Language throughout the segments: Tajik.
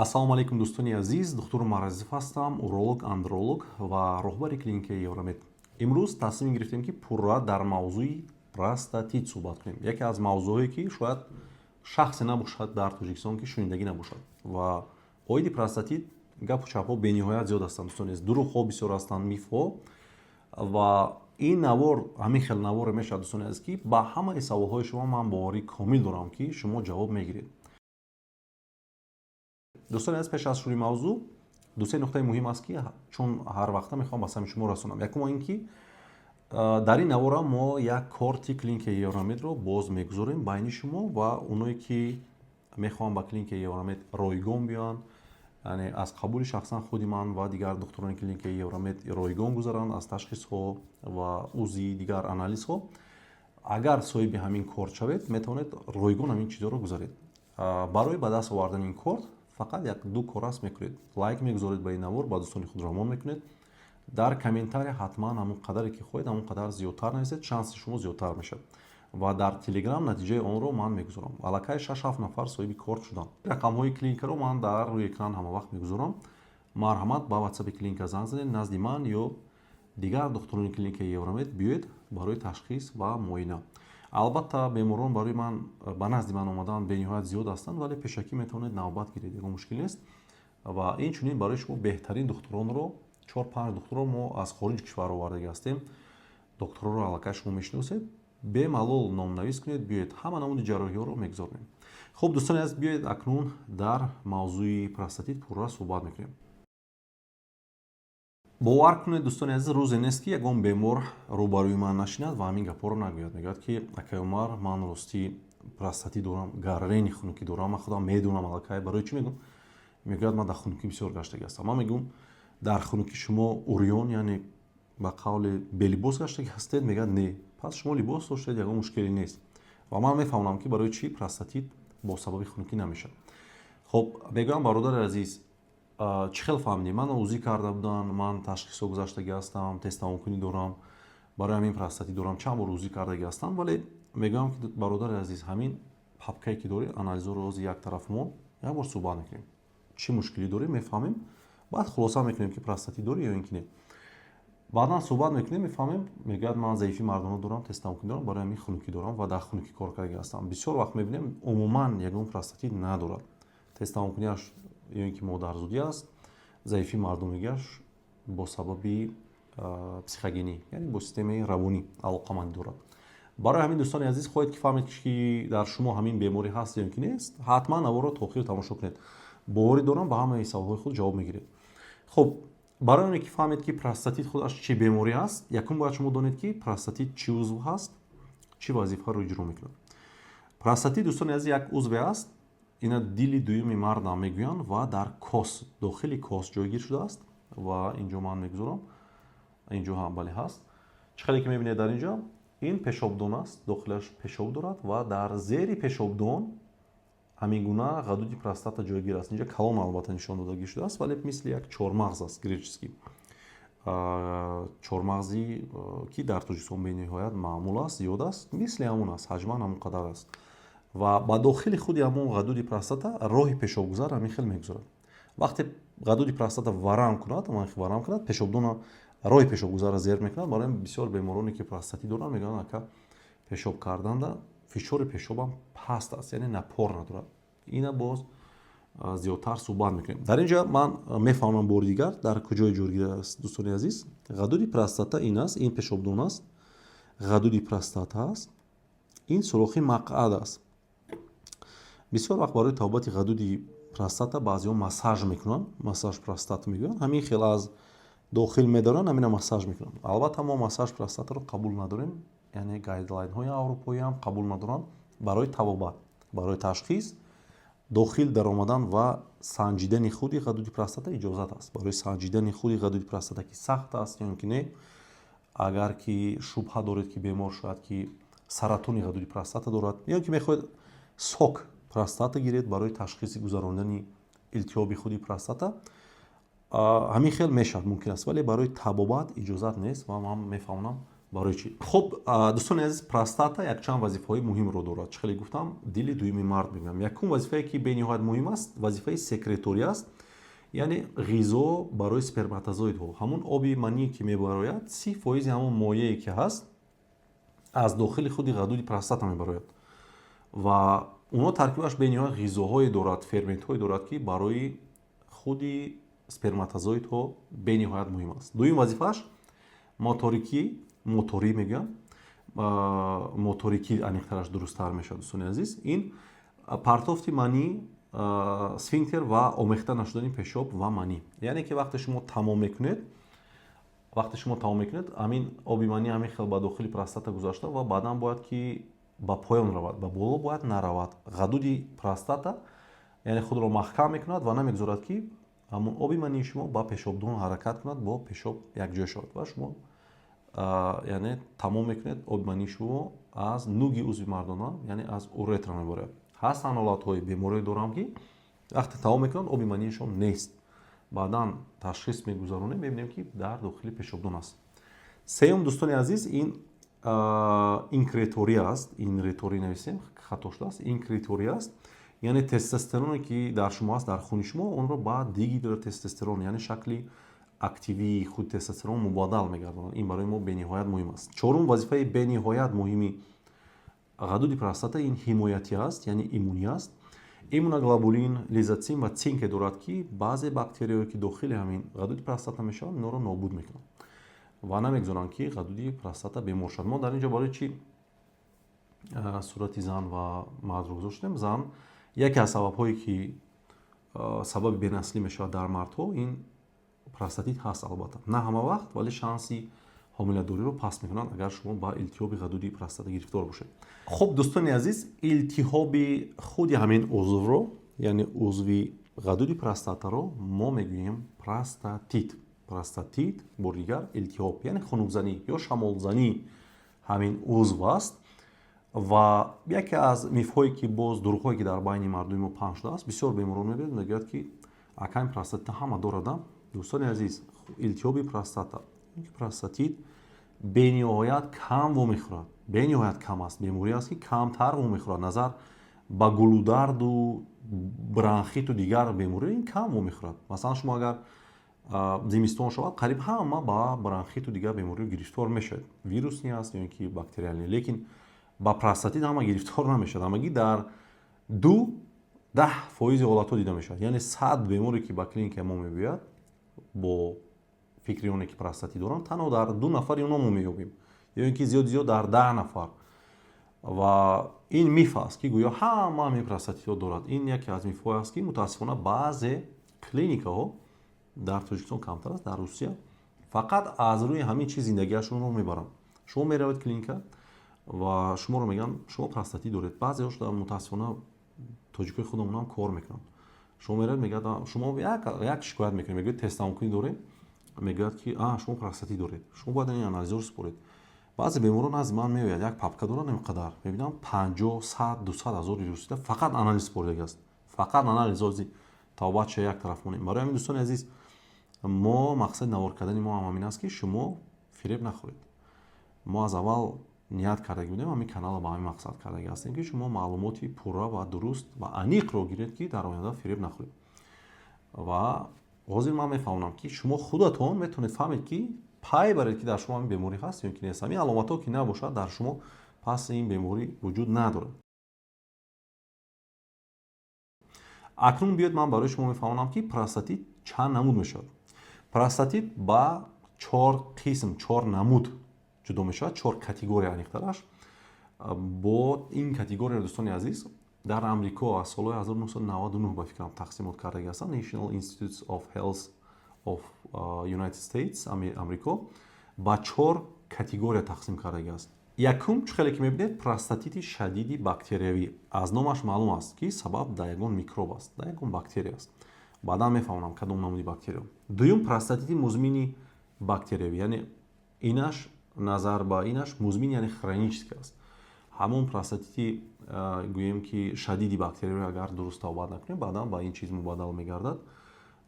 ассалому алайкум дӯстони азиз, духтур Маразиф ҳастам, уролог, андролог ва роҳбари клиникаи Евромед. Имрӯз тасмим гирифтем ки пурра дар мавзӯи простатит суҳбат кунем. Яке аз мавзӯъе ки шояд шахсе набошад дар Тоҷикистон ки шунидагӣ набошад. Ва оиди простатит гапу чапҳо бениҳоят зиёд ҳастанд дӯстони азиз. Дурӯғҳо бисёр ҳастанд, мифҳо. Ва ин навор, ҳамин хел наворе мешавад дӯстони азиз ки ба ҳамаи саволҳои шумо ман боварӣ комил дорам ки шумо ҷавоб мегиред. дӯстони аз пеш аз шурӯи мавзӯъ ду-се нуқтаи муҳим аст ки чун ҳар вақта мехоҳам ба сами шумо расонам. Якум ин ки дар ин навора мо як корти клиникаи Евромедро боз мегузорем байни шумо ва оное ки мехоҳам ба клиникаи Евромед ройгон биёянд, яъне аз қабули шахсан худи ман ва дигар духтурони клиникаи Евромед ройгон гузаранд аз ташхисҳо ва узи дигар анализҳо. Агар соҳиби ҳамин корт шавед, метавонед ройгон ҳамин чизҳоро гузаред. Барои ба даст овардани ин корт фақат як-ду кор аст мекунед. Лайк мегузоред ба ин навор, ба дӯстони худ рамон мекунед. Дар комментария ҳатман ҳамон қадаре ки хоҳед ҳамон қадар зиёдтар нависед, шанси шумо зиёдтар мешавад. Ва дар телеграм натиҷаи онро ман мегузорам. Аллакай 6-7 нафар соҳиби корт шуданд. Рақамҳои клиникаро ман дар рӯи экран ҳамавақт мегузорам. Марҳамат ба ватсапи клиника занг занед назди ман ё дигар духтурони клиникаи Евромед биёед барои ташхис ва муоина. Албатта беморон барои ман ба назди ман омадан бениҳоят зиёд ҳастанд, вале пешакӣ метавонед навбат гиред, ягон мушкил нест. Ва инчунин барои шумо беҳтарин духтуронро 4-5 духтурро мо аз хориҷи кишвар овардаги ҳастем. Духтурро аллакай шумо мешиносед. Бемалол номнавис кунед, биёед ҳама намуди ҷарроҳиҳоро мегузорем. Хуб дӯстони азиз, биёед акнун дар мавзӯи простатит пурра суҳбат мекунем. бовар кунед дӯстони азиз, рӯзе нест ки ягон бемор рӯбарӯи ман нашинад ва ҳамин гапҳоро нагӯяд. Мегӯяд ки акай Умар, ман рости простатит дорам, гаррени хунукӣ дорам, ман худам медонам аллакай. Барои чӣ мегӯм? Мегӯяд ман дар хунукӣ бисёр гаштагӣ ҳастам. Ман мегӯм дар хунукӣ шумо урён, яъне ба қавли белибос гаштагӣ ҳастед? Мегӯяд не. Пас шумо либос доштед, ягон мушкиле нест. Ва ман мефаҳмам ки барои чӣ простатит бо сабаби хунукӣ намешавад. Хуб, мегӯям бародари азиз, чӣ хел фаҳмидӣ? Ман узӣ карда буданд, ман ташхисҳо гузаштагӣ ҳастам, тестамокунӣ дорам, барои ҳамин простатит дорам, чанд бор узӣ кардагӣ ҳастам. Вале мегӯям ки бародари азиз, ҳамин папкае ки дорӣ, анализҳоро рози як тарафумон як бор суҳбат мекунем. Чӣ мушкилӣ дорӣ мефаҳмем, баъд хулоса мекунем ки простатит дорӣ ё ин ки не. Баъдан суҳбат мекунем, мефаҳмем, мегӯяд ман заифи мардона дорам, тестамокунӣ дорам, барои ҳамин хунукӣ дорам ва дар хунукӣ кор кардагӣ ҳастам. Бисёр вақт мебинем умуман ягон простатит надорад. Тестамокуниаш ё ин ки модарзудӣ аст, заифи мардумигиаш бо сабаби психогенӣ, яъне бо системаи равонӣ алоқамандӣ дорад. Барои ҳамин дӯстони азиз, хоҳед ки фаҳмед ки дар шумо ҳамин беморӣ ҳаст ё ин ки нест, ҳатман наворро то охир тамошо кунед. Боварӣ дорам ба ҳамаи саволҳои худ ҷавоб мегиред. Хуб, барои оне ки фаҳмед ки простатит худаш чӣ беморӣ аст, якум бояд шумо донед ки простатит чӣ узв ҳаст, чӣ вазифаро иҷро мекунад. Простатит дӯстони азиз як узве аст. Ина дили дуюми мардам мегӯянд ва дар кос, дохили кос ҷойгир шудааст ва инҷо ман мегузорам. Инҷо ҳам бале ҳаст. Чӣ хеле ки мебинед дар инҷо, ин пешобдон аст, дохилаш пешоб дорад ва дар зери пешобдон ҳамин гуна ғадуди простата ҷойгир аст. Инҷа калон албатта нишон додагӣ шудааст, вале мисли як чормағз аст греческий. Чормағзи ки дар Тоҷикистон бениҳоят маъмул аст, зиёд аст, мисли ҳамон аст, ҳаҷман ҳамон қадар аст. Ва ба дохили худи ҳамон ғадуди простата роҳи пешобгузар ҳамин хел мегузарад. Вақте ғадуди простата варам кунад, пешобдона роҳи пешобгузарро зер мекунад. Барои бисёр бемороне ки простатит доранд мегӯянд ака пешоб карданда фишори пешобам паст аст, яъне напор надорад. Ина боз зиёдтар суҳбат мекунем. Дар инҷа ман мефаҳмам бори дигар дар куҷои ҷойгир аст дӯстони азиз. ғадуди простата ин аст, ин пешобдон аст, ғадуди простата аст, ин сурохи мақъад аст. бисёр вақт барои тавбати ғадуди простата баъзеҳо массаж мекунанд, массаж простата мегӯянд. ҳамин хел аз дохил медоранд, ҳамина массаж мекунанд. Албатта мо массаж простатаро қабул надорем, яъне гайдлайнҳои аврупоӣ ҳам қабул надоранд. Барои табобат, барои ташхис, дохил даромадан ва санҷидани худи ғадуди простата иҷозат аст. Барои санҷидани худи ғадуди простата ки сахт аст ё ин ки не, агар ки шубҳа доред ки бемор шояд ки саратони ғадуди простата дорад, ё ин ки мехоҳед сок простата гиред барои ташхиси гузарондани илтиҳоби худи простата, ҳамин хел мешавад, мумкин аст, вале барои табобат иҷозат нест ва ман мефаҳмонам барои чӣ? Хуб, дӯстони азиз, простата якчанд вазифаҳои муҳимро дорад. Чӣ хеле гуфтам, дили дуюми мард мегӯям. Якум вазифае ки бениҳоят муҳим аст, вазифаи секреторӣ аст, яъне ғизо барои сперматозоидҳо. Ҳамун оби манӣ ки мебарояд 30% ҳамон моеъе ки ҳаст аз дохили худи ғадуди простата мебарояд ва оно таркибаш бениҳоят ғизоҳое дорад, ферментҳое дорад, ки барои худи сперматозоидҳо бениҳоят муҳим аст. Дуюм вазифааш моторӣ мегӯям, моторикӣ аниқтараш дурусттар мешавад. Дӯстони азиз, ин партофти манӣ, сфинктер ва омехта нашудани пешоб ва манӣ. Яъне ки вақте шумо тамом мекунед, ҳамин оби манӣ ҳамин хел ба дохили простата гузашта ва баъдан бояд ки ба поён равад, ба боло бояд наравад. Ғадуди простата яъне худро маҳкам мекунад ва намегузорад ки ҳамун оби мании шумо ба пешобдон ҳаракат кунад, бо пешоб якҷоя шавад ва шумо яъне тамом мекунед оби мании шумо аз нуги узви мардона, яъне аз уретра мебарояд. Ҳастанд ҳолатҳои беморие дорам ки вақте тамом мекунанд оби маниишон нест, баъдан ташхис мегузаронем, мебинем ки дар дохили пешобдон аст. Сеюм, дӯстони азиз, ин инкреторӣ аст. Инреторӣ нависем, хато шудааст. Инкреторӣ аст, яъне тестостероне ки дар шумо аст, дар хуни шумо, онро ба дигидротестостерон, яъне шакли активии худи тестостерон мубаддал мегардонад. Ин барои мо бениҳоят муҳим аст. Чорум вазифаи бениҳоят муҳими ғадуди простата ин ҳимоятӣ аст, яъне иммунӣ аст. Иммуноглобулин, лизоцим ва цинке дорад, ки баъзе бактерияҳое ки дохили ҳамин ғадуди простата мешаванд, инҳоро нобуд мекунанд ва намегузоранд ки ғадуди простата бемор шавад. Мо дар инҷо барои чӣ сурати зан ва мардро гузоштем? Зан яке аз сабабҳое ки сабаби бенаслӣ мешавад дар мардҳо, ин простатит ҳаст. Албатта на ҳама вақт, вале шанси ҳомиладориро паст мекунанд агар шумо ба илтиҳоби ғадуди простата гирифтор бошед. Хуб, дӯстони азиз, илтиҳоби худи ҳамин узвро, яъне узви ғадуди простатаро мо мегӯем простатит. Простатит бори дигар илтиҳоб, яъне хунукзанӣ ё шамолзании ҳамин узв аст ва яке аз мифҳое ки боз дурӯғҳое ки дар байни мардуми мо паҳн шудааст, бисёр беморон мебинед мегӯяд ки аками простатита ҳама дорадам. Дӯстони азиз, илтиҳоби простата, простатит бениҳоят кам вомехӯрад. Бениҳоят кам аст. Беморие аст ки камтар вомехӯрад. Назар ба гулударду бронхиту дигар беморӣ, ин кам вомехӯрад. Масалан, шумо агар зимистон шавад, қариб ҳама ба бронхиту дигар беморӣ гирифтор мешавед. Вирусни аст ё ин ки бактериални, лекин ба простатит ҳама гирифтор намешавад. Ҳамагӣ дар 2-10% ҳолатҳо дида мешавад. Яъне 100 беморе ки ба клиникаи мо мебиёяд бо фикри оне ки простатит доранд, танҳо дар 2 нафари онҳо мо меёбем, ё ин ки зиёд дар 10 нафар. Ва ин миф аст ки гӯё ҳама ҳамин простатитҳо дорад. Ин яке аз мифҳое аст ки мутаассифона баъзе клиникаҳо дар Тоҷикистон камтар аст, дар Русия фақат аз рӯи ҳамин чиз зиндагиашонро мебаранд. Шумо меравед клиника ва шуморо мегӯянд шумо простатит доред. Баъзеҳош мутаассифона тоҷикои худамонам кор мекунанд. Шумо меравед мегӯяд шумо як шикоят мекунед, мегӯед тестамокунӣ дорем, мегӯяд ки шумо простатит доред, шумо бояд ин анализро супоред. баъзе беморон назди ман меояд, як папка дорад инқадар, мебинам 50, 100, 200 ҳазор русида фақат анализ супоридагиаст. Фақат анализ ози тавбача як тараф монем. Барои ҳамин дӯстони азиз, мо мақсади навор кардани мо ҳам ҳамин аст ки шумо фиреб нахӯред. Мо аз аввал ният кардаги будем, ҳамин каналро ба ҳамин мақсад кардаги ҳастем ки шумо маълумоти пурра ва дуруст ва аниқро гиред ки дар оянда фиреб нахӯред. Ва ҳозир ман мефаҳмам ки шумо худатон метавонед фаҳмед ки пай баред ки дар шумо ҳамин беморӣ ҳаст ё ин ки нест. Ҳамин аломатҳо ки набошад дар шумо, пас ин беморӣ вуҷуд надорад. акнун биёед ман барои шумо мефаҳмонам ки простатит чанд намуд мешавад. Простатит ба 4 қисм, 4 намуд ҷудо мешавад, 4 категория аниқтараш. бо ин категория, дӯстони азиз, дар амрико аз солҳои 1999 ба фикрам тақсимот кардаги ҳастанд. National Institutes of Health of United States амрико ба 4 категория тақсим кардаги аст. Якум, чухеле ки мебинед, простатити шадиди бактериявӣ. Аз номаш маълум аст ки сабаб дар ягон микроб аст, дар ягон бактерия аст. баъдан мефаҳмонам кадом намуди бактерия. дуюм, простатити музмини бактериявӣ, яъне инаш назар ба инаш музмин, яъне хронический аст. ҳамон простатити гӯем ки шадиди бактериявӣ агар дуруст тавбат накунем, баъдан ба ин чиз мубаддал мегардад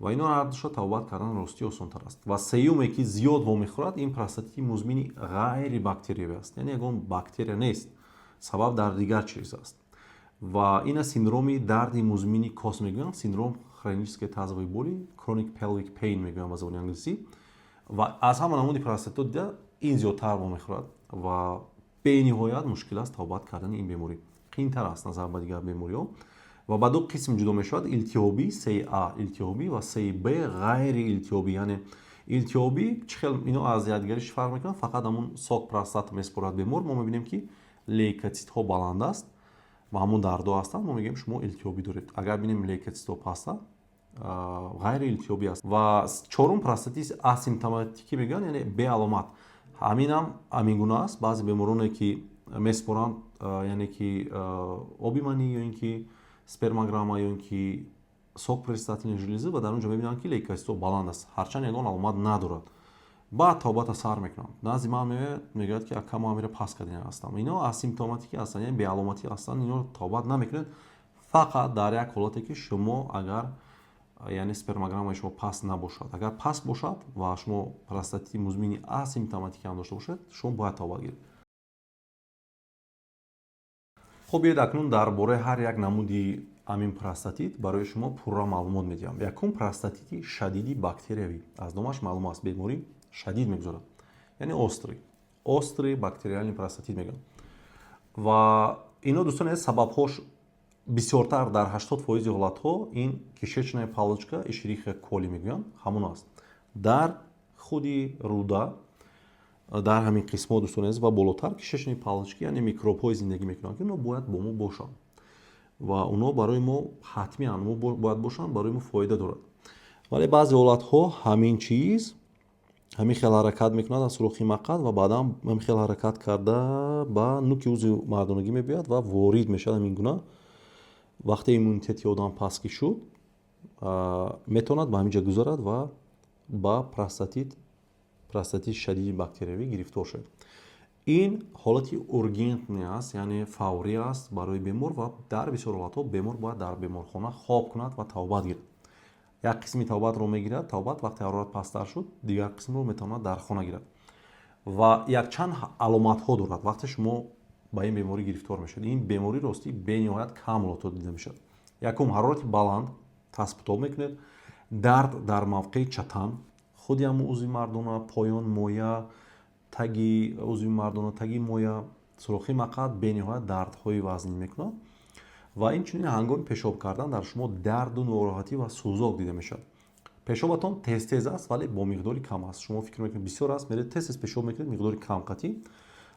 ва ино ҳар душа тавбат кардан рости осонтар аст. Ва сеюме ки зиёд вомехӯрад, ин простатити музмини ғайри бактериявӣ аст, яъне ягон бактерия нест, сабаб дар дигар чиз аст. Ва ина синдроми дарди музмини кос мегӯянд, синдром хронической тазовой боли, chronic pelvic pain мегӯянд ба забони англисӣ. Ва аз ҳама намуди простатитҳо дида ин зиёдтар вомехӯрад ва бениҳоят мушкил аст тавбат кардани ин беморӣ. Қиинтар аст назар ба дигар бемориҳо. Ва ба ду қисм ҷудо мешавад: илтиҳобӣ, сеи А илтиҳобӣ ва сеи Б ғайри илтиҳобӣ. Яъне илтиҳобӣ чӣ хел ино аз якдигариш фарқ мекунад? Фақат ҳамун сок простата месупорад бемор, мо мебинем ки лейкоцитҳо баланд аст ва ҳамун дардо ҳастанд, мо мегӯем шумо илтиҳобӣ доред. Агар бинем лейкоцитҳо паста, ғайри илтиҳобӣ аст. Ва чорум простатити асимптоматикӣ мегӯянд, яъне беаломат. Ҳаминам ҳамин гуна аст. Баъзе бемороне ки месупоранд, яъне ки оби манӣ ё ин ки спермограмма ё ин ки сок простатитной железы, ва дар он ҷо мебинанд ки лейкоцитҳо баланд аст, ҳарчанд ягон аломат надорад. баъд тавбата сар мекунанд. Назди ман мегӯяд ки акамо амира паст кардани ҳастам. Ино асимптоматикӣ ҳастанд, яъне беаломатӣ ҳастанд. Ино тавбат намекунед фақат дар як ҳолате ки шумо агар яъне спермограммаи шумо паст набошад. Агар паст бошад ва шумо простатити музмини асимптоматикӣ ҳам дошта бошед, шумо бояд тавбат гиред. хуб, биёед акнун дар бораи ҳар як намуди ҳамин простатит барои шумо пурра маълумот медиҳам. Якум простатити шадиди бактериявӣ. Аз номаш маълум аст, беморӣ шадид мегузорад, яъне острый бактериальный простатит мегӯянд. Ва ино дӯстон аз сабабҳош бисёртар, дар 80% ҳолатҳо ин кишечная палочка эшерихия коли мегӯянд, ҳамон аст. Дар худи руда, дар ҳамин қисмҳо дӯстон азиз ва болотар кишечнаи палочки, яъне микробҳои зиндагӣ мекунанд ки оно бояд бо мо бошанд ва оно барои мо ҳатмиан бояд бошанд, барои мо фоида дорад. вале баъзе ҳолатҳо ҳамин чиз ҳамин хел ҳаракат мекунад аз суруხи мақад ва баъдан ҳамин хел ҳаракат карда ба нуки узи мардонагӣ мебиёяд ва ворид мешавад. Ҳамин гуна вақте иммунитети одам паст ки шуд, метавонад ба ҳамин ҷо гузарад ва ба простатити шадиди бактериявӣ гирифтор шавед. ин ҳолати ургентный аст, яъне фаврӣ аст барои бемор ва дар бисёр ҳолатҳо бемор бояд дар беморхона хоб кунад ва тавбат гирад. як қисми тавбатро мегирад, тавбат вақте ҳарорат пасттар шуд, дигар қисмро метавонад дар хона гирад. ва якчанд аломатҳо дорад вақте шумо ба ин беморӣ гирифтор мешавед. ин беморӣ ростӣ бениҳоят кам ҳолатҳо дида мешавад. якум, ҳарорати баланд, таспутоб мекунед, дард дар мавқеи чатан, худи ҳамун узви мардона, поён, моя, таги узви мардона, таги моя, суруხи мақад бениҳоят дардҳои вазнин мекунад. ва инчунин ҳангоми пешоб кардан дар шумо дарду нороҳатӣ ва сӯзок дида мешавад. пешобатон тез аст, вале бо миқдори кам аст. шумо фикр мекунед бисёр аст, меред тез пешоб мекунед, миқдори камқатӣ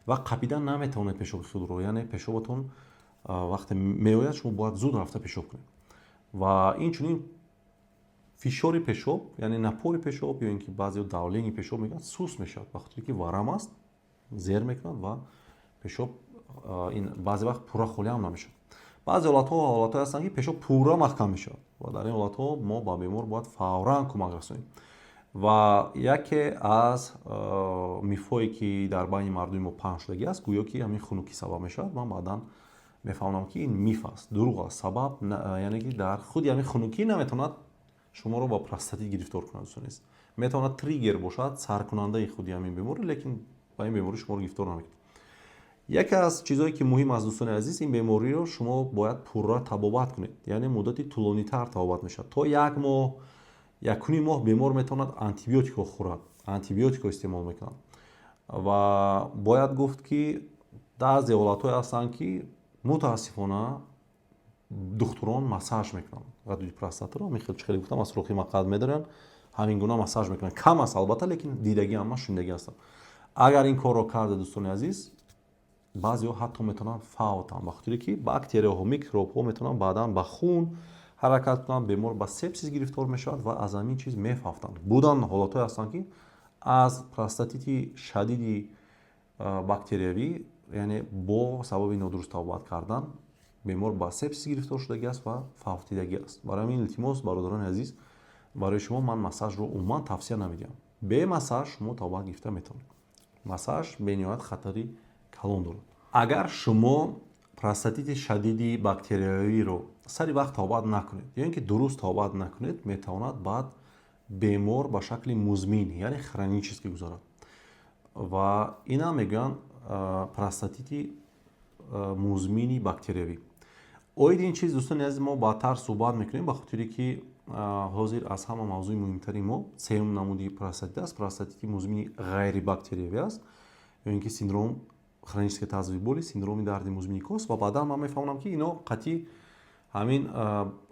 ва қапидан наметавонед пешоби худро, яъне пешобатон вақте меояд шумо бояд зуд рафта пешоб кунед. ва инчунин фишори пешоб, яъне напори пешоб ё ин ки баъзеҳо давлени пешоб мегӯянд, сус мешавад, вақте ки варам аст, зер мекунад ва пешоб ин баъзе вақт пурра холӣ ҳам намешавад. баъзе ҳолатҳое ҳастанд ки пешоб пурра маҳкам мешавад ва дар ин ҳолатҳо мо ба бемор бояд фавран кӯмак расонем. ва яке аз мифҳое ки дар байни мардуми мо паҳн шудагӣ аст, гӯё ки ҳамин хунукӣ сабаб мешавад. ман баъдан мефаҳмам ки ин миф аст, дурӯғ аст. сабаб яъне ки дар худи ҳамин хунукӣ наметавонад шуморо ба простатит гирифтор кунад. метавонад триггер бошад, саркунандаи худи ҳамин беморӣ, лекин ба ин беморӣ шуморо гирифтор намекунад. яке аз чизҳое ки муҳим аст, дӯстони азиз, ин бемориро шумо бояд пурра табобат кунед, яъне муддати тӯлонитар табобат мешавад. то 1 моҳ, 1.5 моҳ бемор метавонад антибиотикро хӯрад, антибиотикро истеъмол мекунад. ва бояд гуфт ки баъзе ҳолатҳое ҳастанд ки мутаассифона духтурон массаж мекунанд ғадуди простатаро. михел чӣ хеле гуфтам, аз суруხи мақад медоранд, ҳамин гуна массаж мекунанд. кам аст албатта, лекин дидагӣ ҳама шундагӣ ҳастанд. агар ин корро карда, дӯстони азиз, баъзеҳо ҳатто метавонанд фавтанд, ба хотире ки бактерияҳо, микробҳо метавонанд баъдан ба хун ҳаракат кунанд, бемор ба сепсис гирифтор мешавад ва аз ҳамин чиз мефавтанд. будан ҳолатҳое ҳастанд ки аз простатити шадиди бактериявӣ, яъне бо сабаби нодуруст тавбат кардан, бемор ба сепсис гирифтор шудагӣ аст ва фавтидагӣ аст. барои ҳамин илтимос, бародарони азиз, барои шумо ман массажро умуман тавсия намедиҳам. бе массаж шумо тавбат гирифта метавонед. массаж бениҳоят хатари калон дорад. агар шумо простатити шадиди бактериявиро сари вақт тобат накунед ё ин ки дуруст тобат накунед метавонад баъд бемор ба шакли музмин яъне хронически гузарад ва ина мегӯянд простатити музмини бактериявӣ. оид ин чиз дӯстони азиз мо баъдтар суҳбат мекунем ба хотире ки ҳозир аз ҳама мавзӯи муҳимтари мо сеюм намуди простатит аст. простатити музмини ғайрибактериявӣ аст ё ин ки синдром хронически тазови боли синдроми дарди музмини кост ва баъдан ман мефаҳмам ки ино қатъи ҳамин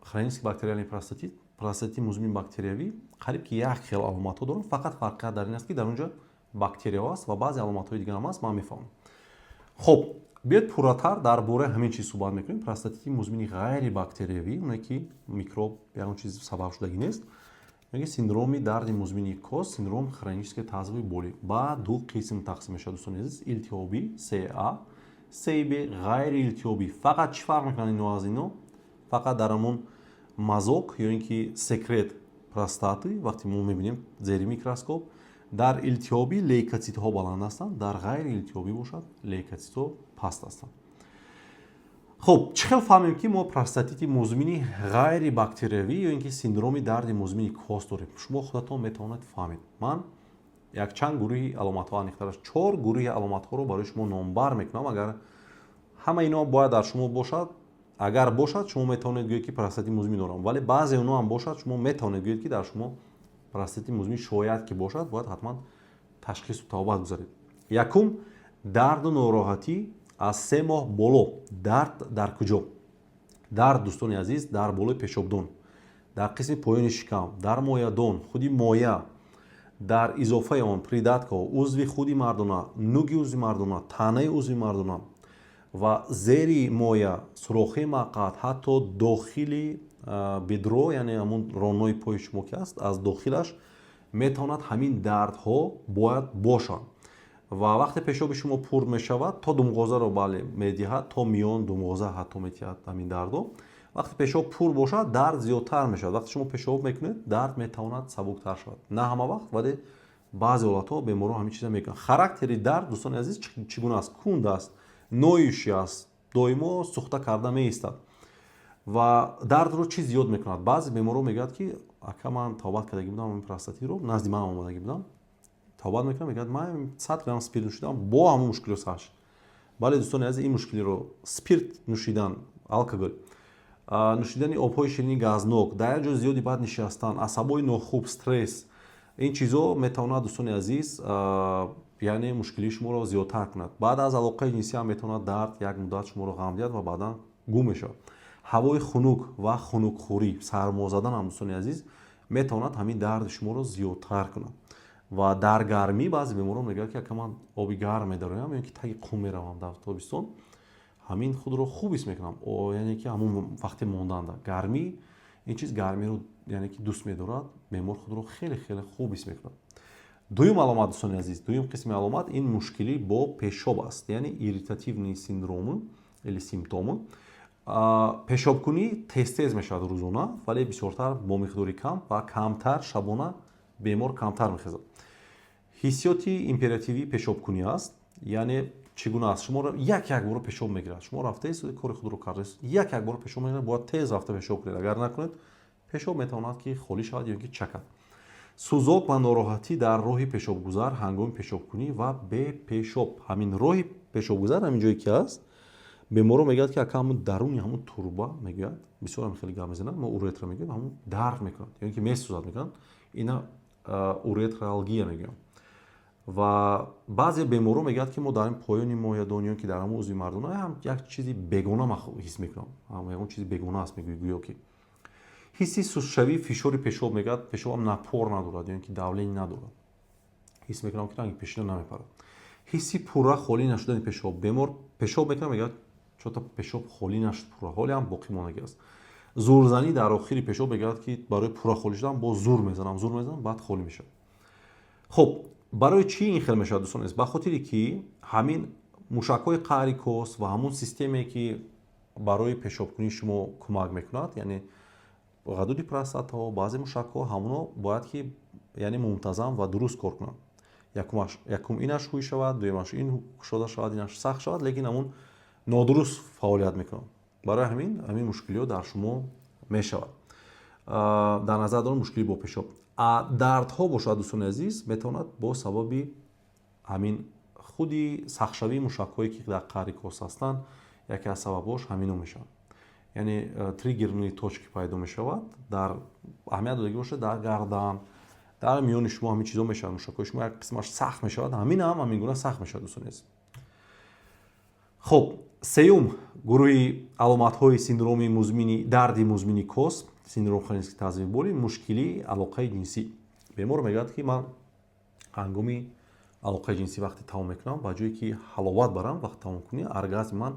хронически бактериальный простатит простатити музмини бактериявӣ қариб ки як хел аломатҳо дорад. фақат фарқият дар ин аст ки дар онҷо бактерия аст ва баъзе аломатҳои дигар ҳам аст. ман мефаҳмам. хуб биёед пурратар дар бораи ҳамин чиз суҳбат мекунем. простатити музмини ғайрибактериявӣ оне ки микроб ягон чиз сабабшудагӣ нест яки синдроми дарди музмини кост синдром хронически тазови боли ба ду қисм тақсим мешавад. дӯстони азиз илтиҳобӣ СА СБ ғайриилтиҳобӣ. фақат чӣ фарқ мекунад ино аз ино? фақат дар ҳамон мазоқ ё ин ки секрет простаты вақте мо мебинем зери микроскоп дар илтиҳобӣ лейкоцитҳо баланд ҳастанд дар ғайриилтиҳобӣ бошад лейкоцитҳо паст ҳастанд. хуб чӣ хел фаҳмем ки мо простатити музмини ғайрибактериявӣ ё ин ки синдроми дарди музмини кост дорем? шумо худатон метавонед фаҳмед. ман якчанд гурӯҳи аломатҳо аниқтараш 4 гурӯҳи аломатҳоро барои шумо номбар мекунам. агар ҳама ино бояд дар шумо бошад агар бошад шумо метавонед гӯед ки простатити музмин дорам вале баъзе оно ҳам бошад шумо метавонед гӯед ки дар шумо простатити музмин шояд ки бошад бояд ҳатман ташхису тавбат гузаред. якум дарду нороҳатӣ аз 3 моҳ боло. дард дар куҷо? дард дӯстони азиз дар болои пешобдон дар қисми поёни шикам дар моядон худи моя дар изофаи он придатка узви худи мардона нуги узви мардона танаи узви мардона ва зери моя сурохи мақъад ҳатто дохили бедро яъне ҳамун роннои пои шумо ки аст аз дохилаш метавонад ҳамин дардҳо бояд бошанд ва вақте пешоби шумо пур мешавад то думғозаро бале медиҳад то миён думғоза ҳатто метиҳад ҳамин дардо. вақте пешоб пур бошад дард зиёдтар мешавад. вақте шумо пешоб мекунед дард метавонад сабуктар шавад. на ҳама вақт вале баъзе ҳолатҳо беморҳо ҳамин чиза мекунанд. характери дард дӯстони азиз чӣ гуна аст? кунд аст ноиши аст доимо сухта карда меистад ва дардро чӣ зиёд мекунад? баъзе беморҳо мегӯяд ки ака ман тавбат кардагӣ будам ин простатитро назди ман омадагӣ будам тавбат мекунам мегӯяд ман 100 грамм спирт нӯшидам бо ҳамун мушкилро сар шуд. бале дӯстони азиз ин мушкилиро спирт нӯшидан алкогол нӯшидани обҳои ширини газнок дар як ҷои зиёди баъд нишастан асабои нохуб стресс ин чизо метавонад дӯстони азиз яъне мушкилии шуморо зиёдтар кунад. баъд аз алоқаи ҷинсӣ ҳам метавонад дард як муддат шуморо ғам диҳад ва баъдан гум мешавад. ҳавои хунук ва хунукхӯрӣ сармо задан ҳам дӯстони азиз метавонад ҳамин дарди шуморо зиёдтар кунад ва дар гармӣ баъзе беморон мегӯяд ки ака ман оби гарм медароям ё ки таги қум меравам дар тобистон ҳамин худро хуб ҳис мекунам яъне ки ҳамун вақти монданда гармӣ ин чиз гармиро яъне ки дӯст медорад бемор худро хеле хеле хуб ҳис мекунад. дуюм аломат дӯстони азиз дуюм қисми аломат ин мушкилӣ бо пешоб аст яъне ирритативни синдроми или симптоми пешобкунӣ тез мешавад рӯзона вале бисёртар бо миқдори кам ва камтар шабона бемор камтар мехезад. ҳиссиёти императивии пешобкунӣ аст яъне чӣ гуна аст? шумо як боро пешоб мегирад шумо рафтаест кори худро кардааст як боро пешоб мегирад бояд тез рафта пешоб кунед агар накунед пешоб метавонад ки холӣ шавад ё ки чакад. сӯзок ва нороҳатӣ дар роҳи пешобгузар ҳангоми пешобкунӣ ва бепешоб. ҳамин роҳи пешобгузар ҳамин ҷое ки аст беморҳо мегӯяд ки ака ҳамун даруни ҳамун турба мегӯяд бисёр ҳам хеле гап мезанад мо уретра мегӯем ҳамун дард мекунад ё ки месӯзад мекунад ина уретралгия мегӯям ва баъзе беморҳо мегӯяд ки мо дар ин поёни моядон ё ки дар ҳамун узви мардона ҳам як чизи бегона ман ҳис мекунам ягон чизи бегона аст мегӯи гӯё ки ҳисси сустшавӣ фишори пешоб мегӯяд пешобам напор надорад ё ки давлени надорад ҳис мекунам ки ранги пешина намепарад. ҳисси пурра холӣ нашудани пешоб бемор пешоб мекунад мегӯяд чото пешоб холӣ нашуд пурра ҳоле ҳам боқӣ мондагӣ аст. зурзанӣ дар охири пешоб мегӯяд ки барои пурра холӣ шудан бо зур мезанам баъд холӣ мешавад. хуб барои чӣ ин хел мешавад дӯстон азиз? ба хотире ки ҳамин мушакҳои қаъри кост ва ҳамун системе ки барои пешобкунии шумо кӯмак мекунад яъне ғадуди простатаҳо баъзе мушакҳо ҳамуно бояд ки яъне мунтазам ва дуруст кор кунанд. якум инаш ҳуй шавад дуюмаш ин кушода шавад инаш сахт шавад лекин ҳамун нодуруст фаъолият мекунанд. барои ҳамин мушкилиҳо дар шумо мешавад. дар назар дорем мушкили бо пешоб. Дардҳо бошад дӯстони азиз метавонад бо сабаби ҳамин худи сахтшавии мушакҳое ки дар қаъри кос ҳастанд яке аз сабабҳош ҳамино мешавад. яъне триггерни точки пайдо мешавад дар аҳамият додагӣ бошад дар гардан, дар миёни шумо ҳамин чизо мешавад. мушакҳои шумо як қисмаш сахт мешавад, ҳамин гуна сахт мешавад дӯстони азиз. хуб, сеюм гурӯҳи аломатҳои синдроми музмини дарди музмини кос, синдром хронически тазови болӣ, мушкилии алоқаи ҷинсӣ. бемор мегӯяд ки ман ҳангоми алоқаи ҷинсӣ вақте тамом мекунам ба ҷое ки ҳаловат барам, вақти тамом кунӣ оргазми ман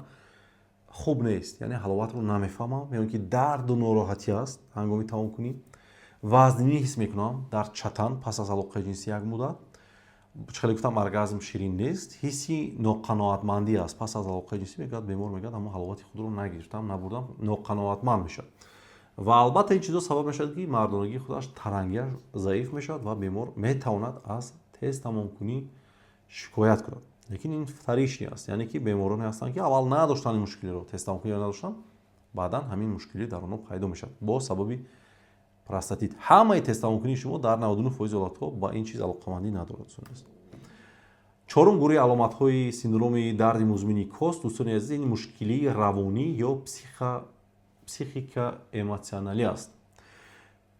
хуб нест, яъне ҳаловатро намефаҳмам, меёни ки дарду нороҳатӣ аст ҳангоми тамом кунӣ. вазнинӣ ҳис мекунам дар чатан пас аз алоқаи ҷинсӣ як муддат. чӣ хеле гуфтам оргазм ширин нест, ҳисси ноқаноатмандӣ аст. пас аз алоқаи ҷинсӣ мегӯяд бемор мегӯяд аммо ҳаловати худро нагирифтам, набурдам, ноқаноатманд мешавад. ва албатта ин чизо сабаб мешавад ки мардонагии худаш тарангиаш заиф мешавад ва бемор метавонад аз тез тамомкунӣ шикоят кунад. лекин ин фариши аст, яъне ки бемороне ҳастанд ки аввал надоштанд ин мушкилиро, тез тамомкуниро надоштанд, баъдан ҳамин мушкилӣ дар онҳо пайдо мешавад бо сабаби простатит. ҳамаи тез тамомкунии шумо дар 99% ҳолатҳо ба ин чиз алоқамандӣ надорад. чорум гурӯҳи аломатҳои синдроми дарди музмини кос, дӯстони азиз, ин мушкилии равонӣ ё психика эмотсионалӣ аст.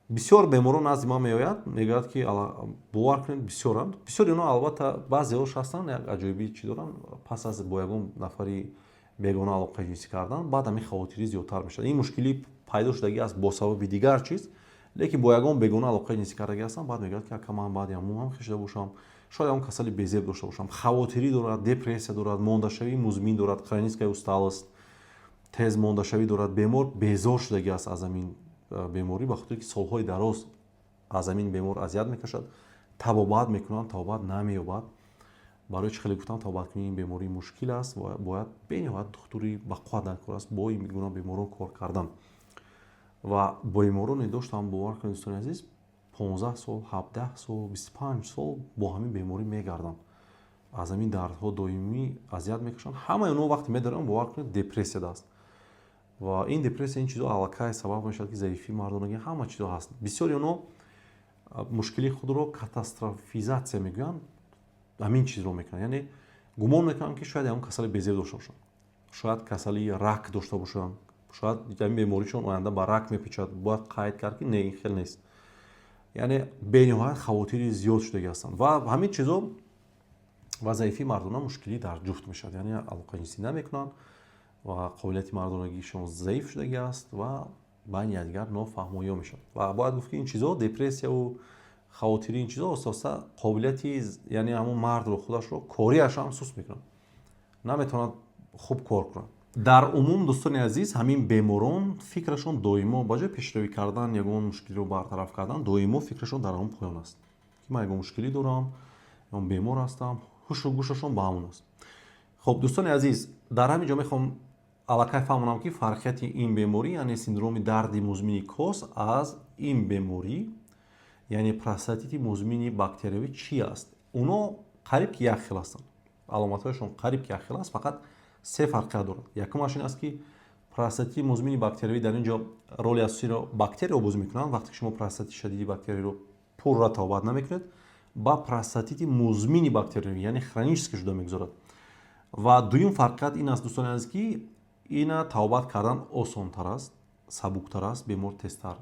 бисёр беморон назди ман меояд, мегӯяд ки бовар кунед бисёранд. бисёри онҳо албатта баъзеҳош ҳастанд, як аҷоибӣ чӣ доранд, пас аз бо ягон нафари бегона алоқаи ҷинсӣ кардан, баъд ҳамин хавотирӣ зиёдтар мешавад. ин мушкилӣ пайдо шудагӣ аст бо сабаби дигар чиз, лекин бо ягон бегона алоқаи ҷинсӣ кардагӣ ҳастанд, баъд мегӯяд ки ака ман баъди ҳамун хишта бошам, шояд ягон касали безеб дошта бошам, хавотирӣ дорад, депрессия дорад, мондашавии музмин дорад, хроническая усталост, тез мондашавӣ дорад. бемор безор шудагӣ аст аз ҳамин беморӣ, ба хотире ки солҳои дароз аз ҳамин бемор азият мекашад, табобат мекунанд, табобат намеёбад. барои чӣ хеле гуфтам табобаткунии ин беморӣ мушкил аст, бояд бениҳоят духтури бақувват дар кор аст бо ин гуна беморон кор кардан. ва бемороне доштам, бовар кунед дӯстони азиз, 15 сол, 17 сол, 25 сол бо ҳамин беморӣ мегарданд, аз ҳамин дардҳо доимӣ азият мекашанд. ҳамаи онҳо вақте медоранд, бовар кунед депрессия даст. ва ин депрессия ин чизо аллакай сабаб мешавад ки заифӣ мардонагӣ ҳама чизо ҳаст. бисёри онҳо мушкилии худро катастрофизатсия мегӯянд, ҳамин чизро мекунанд, яъне гумон мекунанд ки шояд ягон касали безеб дошта бошанд, шояд касали рак дошта бошанд, шояд ҳамин беморишон оянда ба рак мепечад, бояд қайд кард ки не, ин хел нест. яъне бениҳоят хавотири зиёд шудагӣ ҳастанд ва ҳамин чизо ва заифии мардона мушкилӣ дар ҷуфт мешавад, яъне алоқаи ҷинсӣ намекунанд ва қобилияти мардонагиишон заиф шудагӣ аст ва байни якдигар нофаҳмоё мешавад. ва бояд гуфт ки ин чизо депрессияву хавотири ин чизо оста қобилияти яъне ҳамон мардро худашро кориашам суст мекунад, наметавонад хуб кор кунад. дар умум дӯстони азиз, ҳамин беморон фикрашон доимо ба ҷои пешравӣ кардан, ягон мушкилиро бартараф кардан, доимо фикрашон дар ҳамон поён аст ки ман ягон мушкилӣ дорам, ягон бемор ҳастам, ҳушу гӯшашон ба ҳамон аст. хуб дӯстони азиз, дар ҳамин ҷо мехоҳам аллакай фаҳмонам ки фарқияти ин беморӣ, яъне синдроми дарди музмини кос аз ин беморӣ, яъне простатити музмини бактериявӣ чӣ аст. онҳо қариб ки як хел ҳастанд, аломатҳояшон қариб ки як хел аст, фақат се фарқият дорад. якумаш ин аст ки простатити музмини бактериявӣ дар ин ҷо роли асосиро бактерия бозӣ мекунанд. вақте ки шумо простатити шадиди бактерияро пурра табобат намекунед, ба простатити музмини бактериявӣ, яъне хронически шуда мегузарад. ва дуюм фарқият ин аст дӯстони азиз ки ина табобат кардан осонтар аст, сабуктар аст, бемор тезтар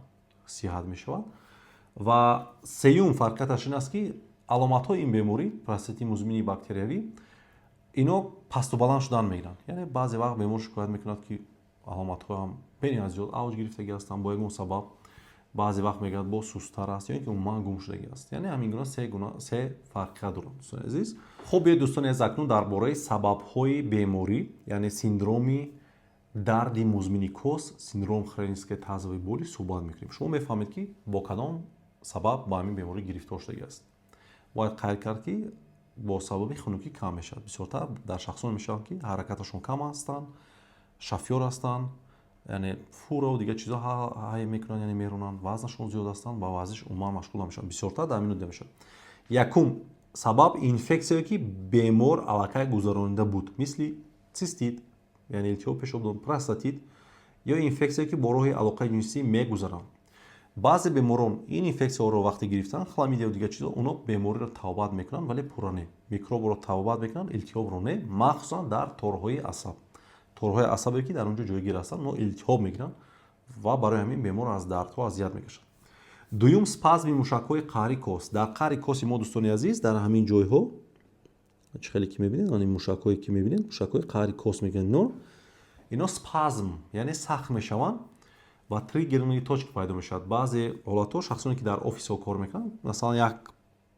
сиҳат мешавад. ва сеюм фарқияташ ин аст ки аломатҳои ин беморӣ, простатити музмини бактериявӣ, ино пасту баланд шудан мегиранд. яъне баъзе вақт бемор шикоят мекунад ки аломатҳоям бениҳоят зиёд авҷ гирифтагӣ ҳастанд бо ягон сабаб, баъзе вақт мегӯяд бо сустар аст ё ин ки умуман гум шудагӣ аст. яъне ҳамин гуна се фарқият дорад дӯстони азиз. хуб, биёед дӯстони азиз, акнун дар бораи сабабҳои беморӣ, яъне синдроми дарди музмини кос, синдром хронически тазови болӣ суҳбат мекунем. шумо мефаҳмед ки бо кадом сабаб ба ҳамин беморӣ гирифтор шудагӣ аст. бояд қайд кард ки бо сабаби хунукӣ кам мешавад. бисёртар дар шахсоне мешавад ки ҳаракаташон кам ҳастанд, шафёр ҳастанд, яъне фуро дигар чизо ҳай мекунанд, яъне меронанд, вазнашон зиёд ҳастанд, ба варзиш умуман машғул намешаванд. бисёртар дар ҳамин дида мешавад. якум сабаб инфексияе ки бемор аллакай гузаронида буд, мисли цистит, яъне илтиҳоб пешобдон, простатит ё инфексие ки бо роҳи алоқаи ҷинсӣ мегузаранд. баъзе беморон ин инфексияҳоро вақте гирифтан хламидия ва дигар чизо онҳо бемориро тавбат мекунанд, вале пурра не. Микробро тавбат мекунанд, илтиҳобро не, махсусан дар торҳои асаб. торҳои асабе ки дар он ҷо ҷойгир ҳастанд, онҳо илтиҳоб мегиранд ва барои ҳамин бемор аз дардҳо азият мекашад. дуюм, спазми мушакҳои қаъри кос. дар қаъри коси мо дӯстони азиз, дар ҳамин ҷойҳо чӣ хеле ки мебинед, ин мушакҳое ки мебинед, мушакҳои қаъри кос мегӯянд, ино спазм, яъне сахт мешаванд ва триггерни точка пайдо мешавад. баъзе ҳолатҳо шахсоне ки дар офисҳо кор мекунанд, масалан як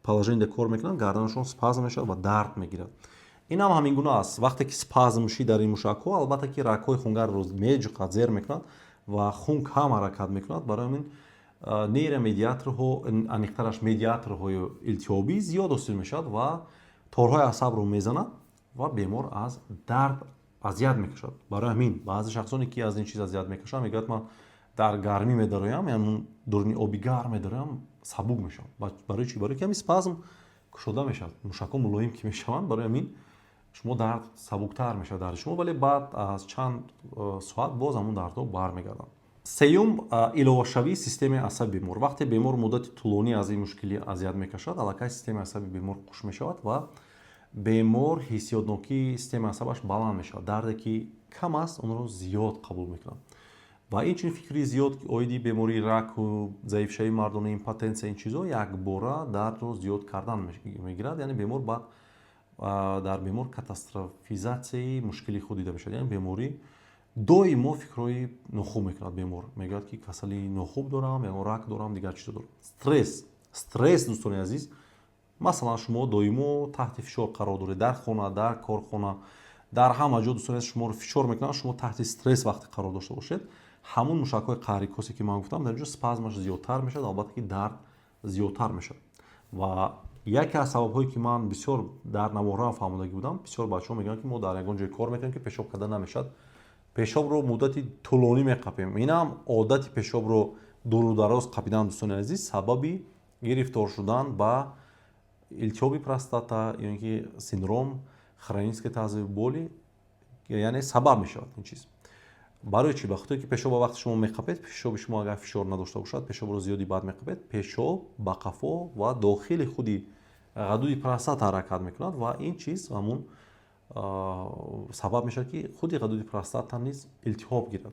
положениеда кор мекунанд, гарданашон спазм мешавад ва дард мегирад. ин ҳам ҳамин гуна аст. вақте ки спазм мешавад дар ин мушакҳо, албатта ки рагҳои хунгарро меҷуқад, зер мекунад ва хун кам ҳаракат мекунад. барои ҳамин нейромедиаторҳо, аниқтараш медиаторҳои илтиҳобӣ зиёд ҳосил мешавад ва торҳои асабро мезанад ва бемор аз дард азият мекашад. барои ҳамин баъзе шахсоне ки аз ин чиз азият мекашанд мегӯяд ман дар гармӣ медароям, яъне дуруни оби гарм медароям, сабук мешавам. барои чӣ? барои ки ҳамин спазм кушода мешавад, мушакҳо мулоим ки мешаванд, барои ҳамин шумо дард сабуктар мешавад дарди шумо, вале баъд аз чанд соат боз ҳамун дардҳо бармегарданд. сеюм, иловашавии системаи асаби бемор. вақте бемор муддати тӯлонӣ аз ин мушкилӣ азият мекашад, аллакай системаи асаби бемор хуш мешавад ва бемор ҳиссиётнокии системаи асабаш баланд мешавад. дарде ки кам аст, онро зиёд қабул мекунад. ва инчунин фикри зиёд оиди бемории раку, заифшавии мардона, импотенсия, ин чизо якбора дардро зиёд кардан мегирад. яъне бемор баъд дар бемор катастрофизатсияи мушкили худ дида мешавад. яъне беморӣ доимо фикрҳои нохуб мекунад. бемор мегӯяд ки касали нохуб дорам, ё рак дорам, дигар чизо дорам. стресс дӯстони азиз, масалан шумо доимо таҳти фишор қарор доред, дар хона, дар корхона, дар ҳама ҷо дӯстони азиз шуморо фишор мекунанд, шумо таҳти стресс вақте қарор дошта бошед, ҳамун мушакҳои қаъри косе ки ман гуфтам дар ин ҷо спазмаш зиёдтар мешавад, албатта ки дард зиёдтар мешавад. ва яке аз сабабҳое ки ман бисёр дар навораам фаҳмодаги будам, бисёр бачаҳо мегӯянд ки мо дар ягон ҷое кор мекунем ки пешоб карда намешавад, пешобро муддати тӯлонӣ меқапем. инам одати пешобро дуру дароз қапидан дӯстони азиз сабаби гирифтор шудан ба илтиҳоби простата ё ин ки синдром хронической тазои боли, яъне сабаб мешавад ин чиз. барои чӣ? ба хотире ки пешоба вақте шумо меқапед, пешоби шумо агар фишор надошта бошад, пешобро зиёди баъд меқапед, пешоб ба қафо ва дохили худи ғадуди простата ҳаракат мекунад ва ин чиз ҳамун сабаб мешавад ки худи ғадуди простата низ илтиҳоб гирад.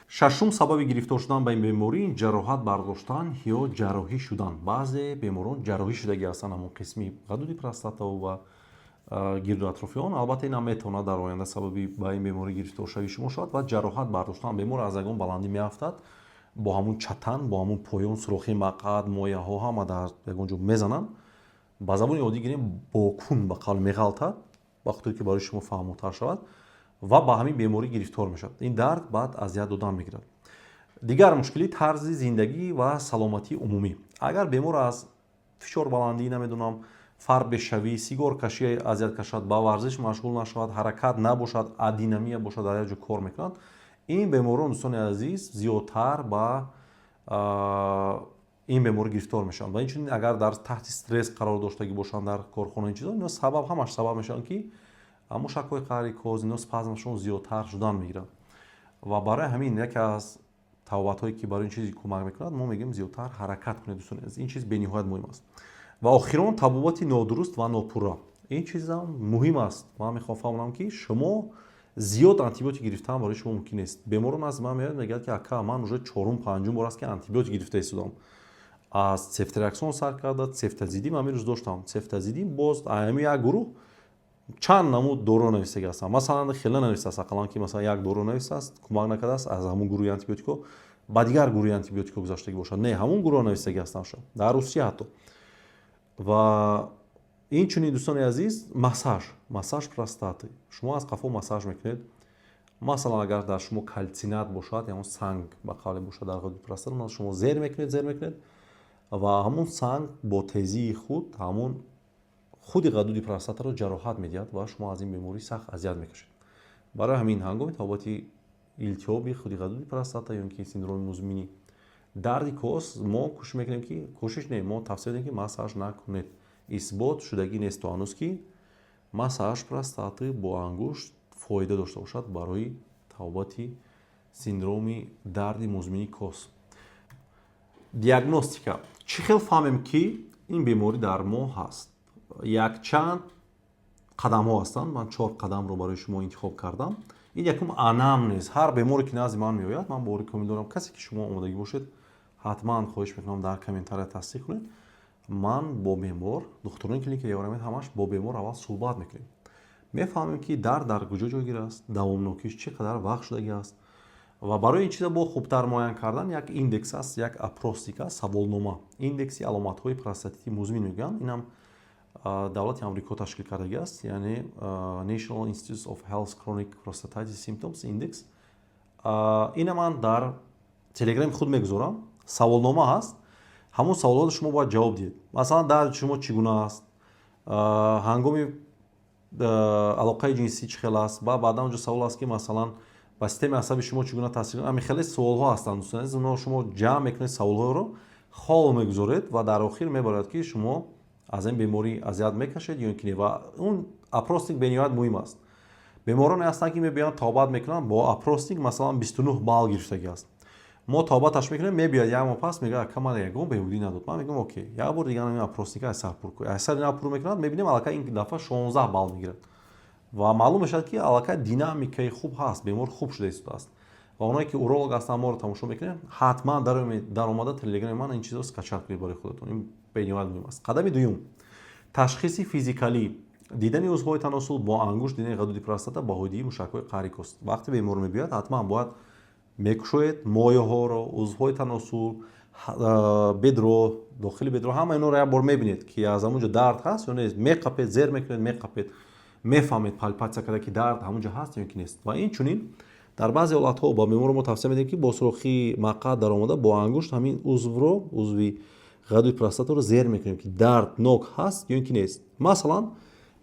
шашум сабаби гирифтор шудан ба ин беморӣ ҷароҳат бардоштан ё ҷарроҳӣ шудан. баъзе беморон ҷарроҳӣ шудагӣ ҳастанд ҳамон қисми ғадуди простата ва гирду атрофи он. албатта инам метавонад дар оянда сабаби ба ин беморӣ гирифторшавии шумо шавад ва ҷароҳат бардоштан. бемор аз ягон баландӣ меафтад, бо ҳамун чатан, бо ҳамун поён, сурохи мақъад, мояҳо ҳама дар ягон ҷо мезананд. ба забони оддӣ гирем бокун ба қавл меғалтад, ба хотире ки барои шумо фаҳмотар шавад ва ба ҳамин беморӣ гирифтор мешавад. ин дард баъд азият додан мегирад. дигар мушкили тарзи зиндагӣ ва саломатии умумӣ. агар бемор аз фишорбаландӣ, намедонам фарбешавӣ, сигоркашӣ азият кашад, ба варзиш машғул нашавад, ҳаракат набошад, адинамия бошад, дар як ҷо кор мекунад, ин беморон дӯстони азиз зиёдтар ба ин беморӣ гирифтор мешаванд. ва инчунин агар дар таҳти стресс қарор доштагӣ бошанд дар корхона, ин чизо, ино сабаб ҳамаш сабаб мешаванд ки мушакҳои қаъри коз, ино спазмашон зиёдтар шудан мегиранд. ва барои ҳамин яке аз тавбатҳое ки барои ин чиз кӯмак мекунад, мо мегӯем зиёдтар ҳаракат кунед дӯстони азиз. ин чиз бениҳоят муҳим аст. ва охирон табобати нодуруст ва нопурра. ин чизам муҳим аст. ман мехоҳам фаҳмонам ки шумо зиёд антибиотик гирифтан барои шумо мумкин нест. беморон аз ман меояд мегӯяд ки ака ман уже чорум панҷум бор аст ки антибиотик гирифта истодам. аз цефтраксон сар карда, цефтазидим ҳамин рӯз доштам. цефтазидим боз ҳамин як гурӯҳ чанд намуд доро навистагӣ ҳастанд. масалан хеле навистааст, ақаллан ки масалан як доро навистааст, кӯмак накардааст аз ҳамун гурӯҳи антибиотикҳо ба дигар гурӯҳи антибиотикҳо гузаштагӣ бошад. не, ҳамун гурӯҳ навистагӣ ҳастанд шуд дар Русия ҳатто. ва инчунин дӯстони азиз, массаж простаты. шумо аз қафо массаж мекунед. масалан агар дар шумо калсинат бошад, яъне санг ба қавле бошад дар ғадуди простата, шумо зер мекунед ва ҳамун санг бо тезии худ ҳамун худи ғадуди простатаро ҷароҳат медиҳад ва шумо аз ин беморӣ сахт азият мекашед. барои ҳамин ҳангоми табобати илтиҳоби худи ғадуди простата ё ин ки синдроми музмини дарди кос, мо кӯшиш мекунем ки мо тавсия медиҳем ки массаж накунед. исбот шудагӣ нест то ҳанӯз ки массаж простаты бо ангушт фоида дошта бошад барои табобати синдроми дарди музмини кос. диагностика чӣ хел фаҳмем ки ин беморӣ дар мо ҳаст? Якчанд қадамҳо ҳастанд. Ман 4 қадамро барои шумо интихоб кардам. ин якум анамнез. ҳар беморе ки назди ман меояд, ман бовари комил дорам, касе ки шумо омодагӣ бошед, ҳатман хоҳиш мекунам дар комментария тасдиқ кунед. ман бо бемор, духтурони клиникаи Евромед ҳамаш бо бемор аввал суҳбат мекунем. мефаҳмем ки дард дар куҷо ҷойгир аст, давомнокиш чӣ қадар вақт шудагӣ аст. ва барои ин чиза бо хубтар муайян кардан як индекс аст, як опростик аст, саволнома. Индекси аломатҳои простатити музмин мегӯянд. Инам давлати амрико ташкил кардагӣ аст, яъне National Institute of Health Chronic Prostatitis Symptoms Index. ина ман дар телеграми худ мегузорам. саволнома ҳаст. ҳамон саволотро шумо бояд ҷавоб диҳед. Масалан, дарди шумо чӣ гуна аст, ҳангоми алоқаи ҷинсӣ чӣ хел аст. баъдан онҷо савол аст ки масалан ба системаи асаби шумо чӣ гуна таъсир мекунад. хеле суолҳо ҳастанд. дӯстон азиз, онро шумо ҷамъ мекунед, саволҳоро хол мегузоред ва дар охир мебарад ки шумо аз ин беморӣ азият мекашед ё ин ки не. ва он опростик бениҳоят муҳим аст. бемороне ҳастанд ки мебиёнд тавбат мекунанд бо опростик, масалан 29 балл гирифтагӣ аст. мо тавбаташ мекунем, мебиёд як моҳ пас мегӯяд ака ман ягон беҳудӣ надод. ман мегӯям окей, як бор дигар ин опростика айсар пур кунед. айсар ина пур мекунад, мебинем аллакай ин дафъа 16 балл мегирад. ва маълум мешавад ки аллакай динамикаи хуб ҳаст, бемор хуб шуда истодааст. ва оное ки уролог ҳастанд, моро тамошо мекунем, ҳатман дар омада телеграми ман ин чизро скачат кунед барои худатон. ин бениҳоят муҳим аст. қадами дуюм, ташхиси физикалӣ, дидани узвҳои таносул бо ангушт, дидани ғадуди простата ба ҳойдии мушакҳои қарикос. вақте бемор мебиёяд, ҳатман бояд мекушоед моеҳоро, узвҳои таносул, бедро, дохили бедро, ҳама инҳоро як бор мебинед ки аз ҳамонҷо дард ҳаст ё нест. меқапед, зер мекунед, меқапед, мефаҳмед палпатсия карда ки дард ҳамонҷо ҳаст ё ки нест. ва инчунин дар баъзе ҳолатҳо ба бемор мо тавсия медиҳем ки бо сурохи мақъад даромада бо ангушт ҳамин узвро, узви ғадуди простатаро зер мекунем ки дарднок ҳаст ё ин ки нест. масалан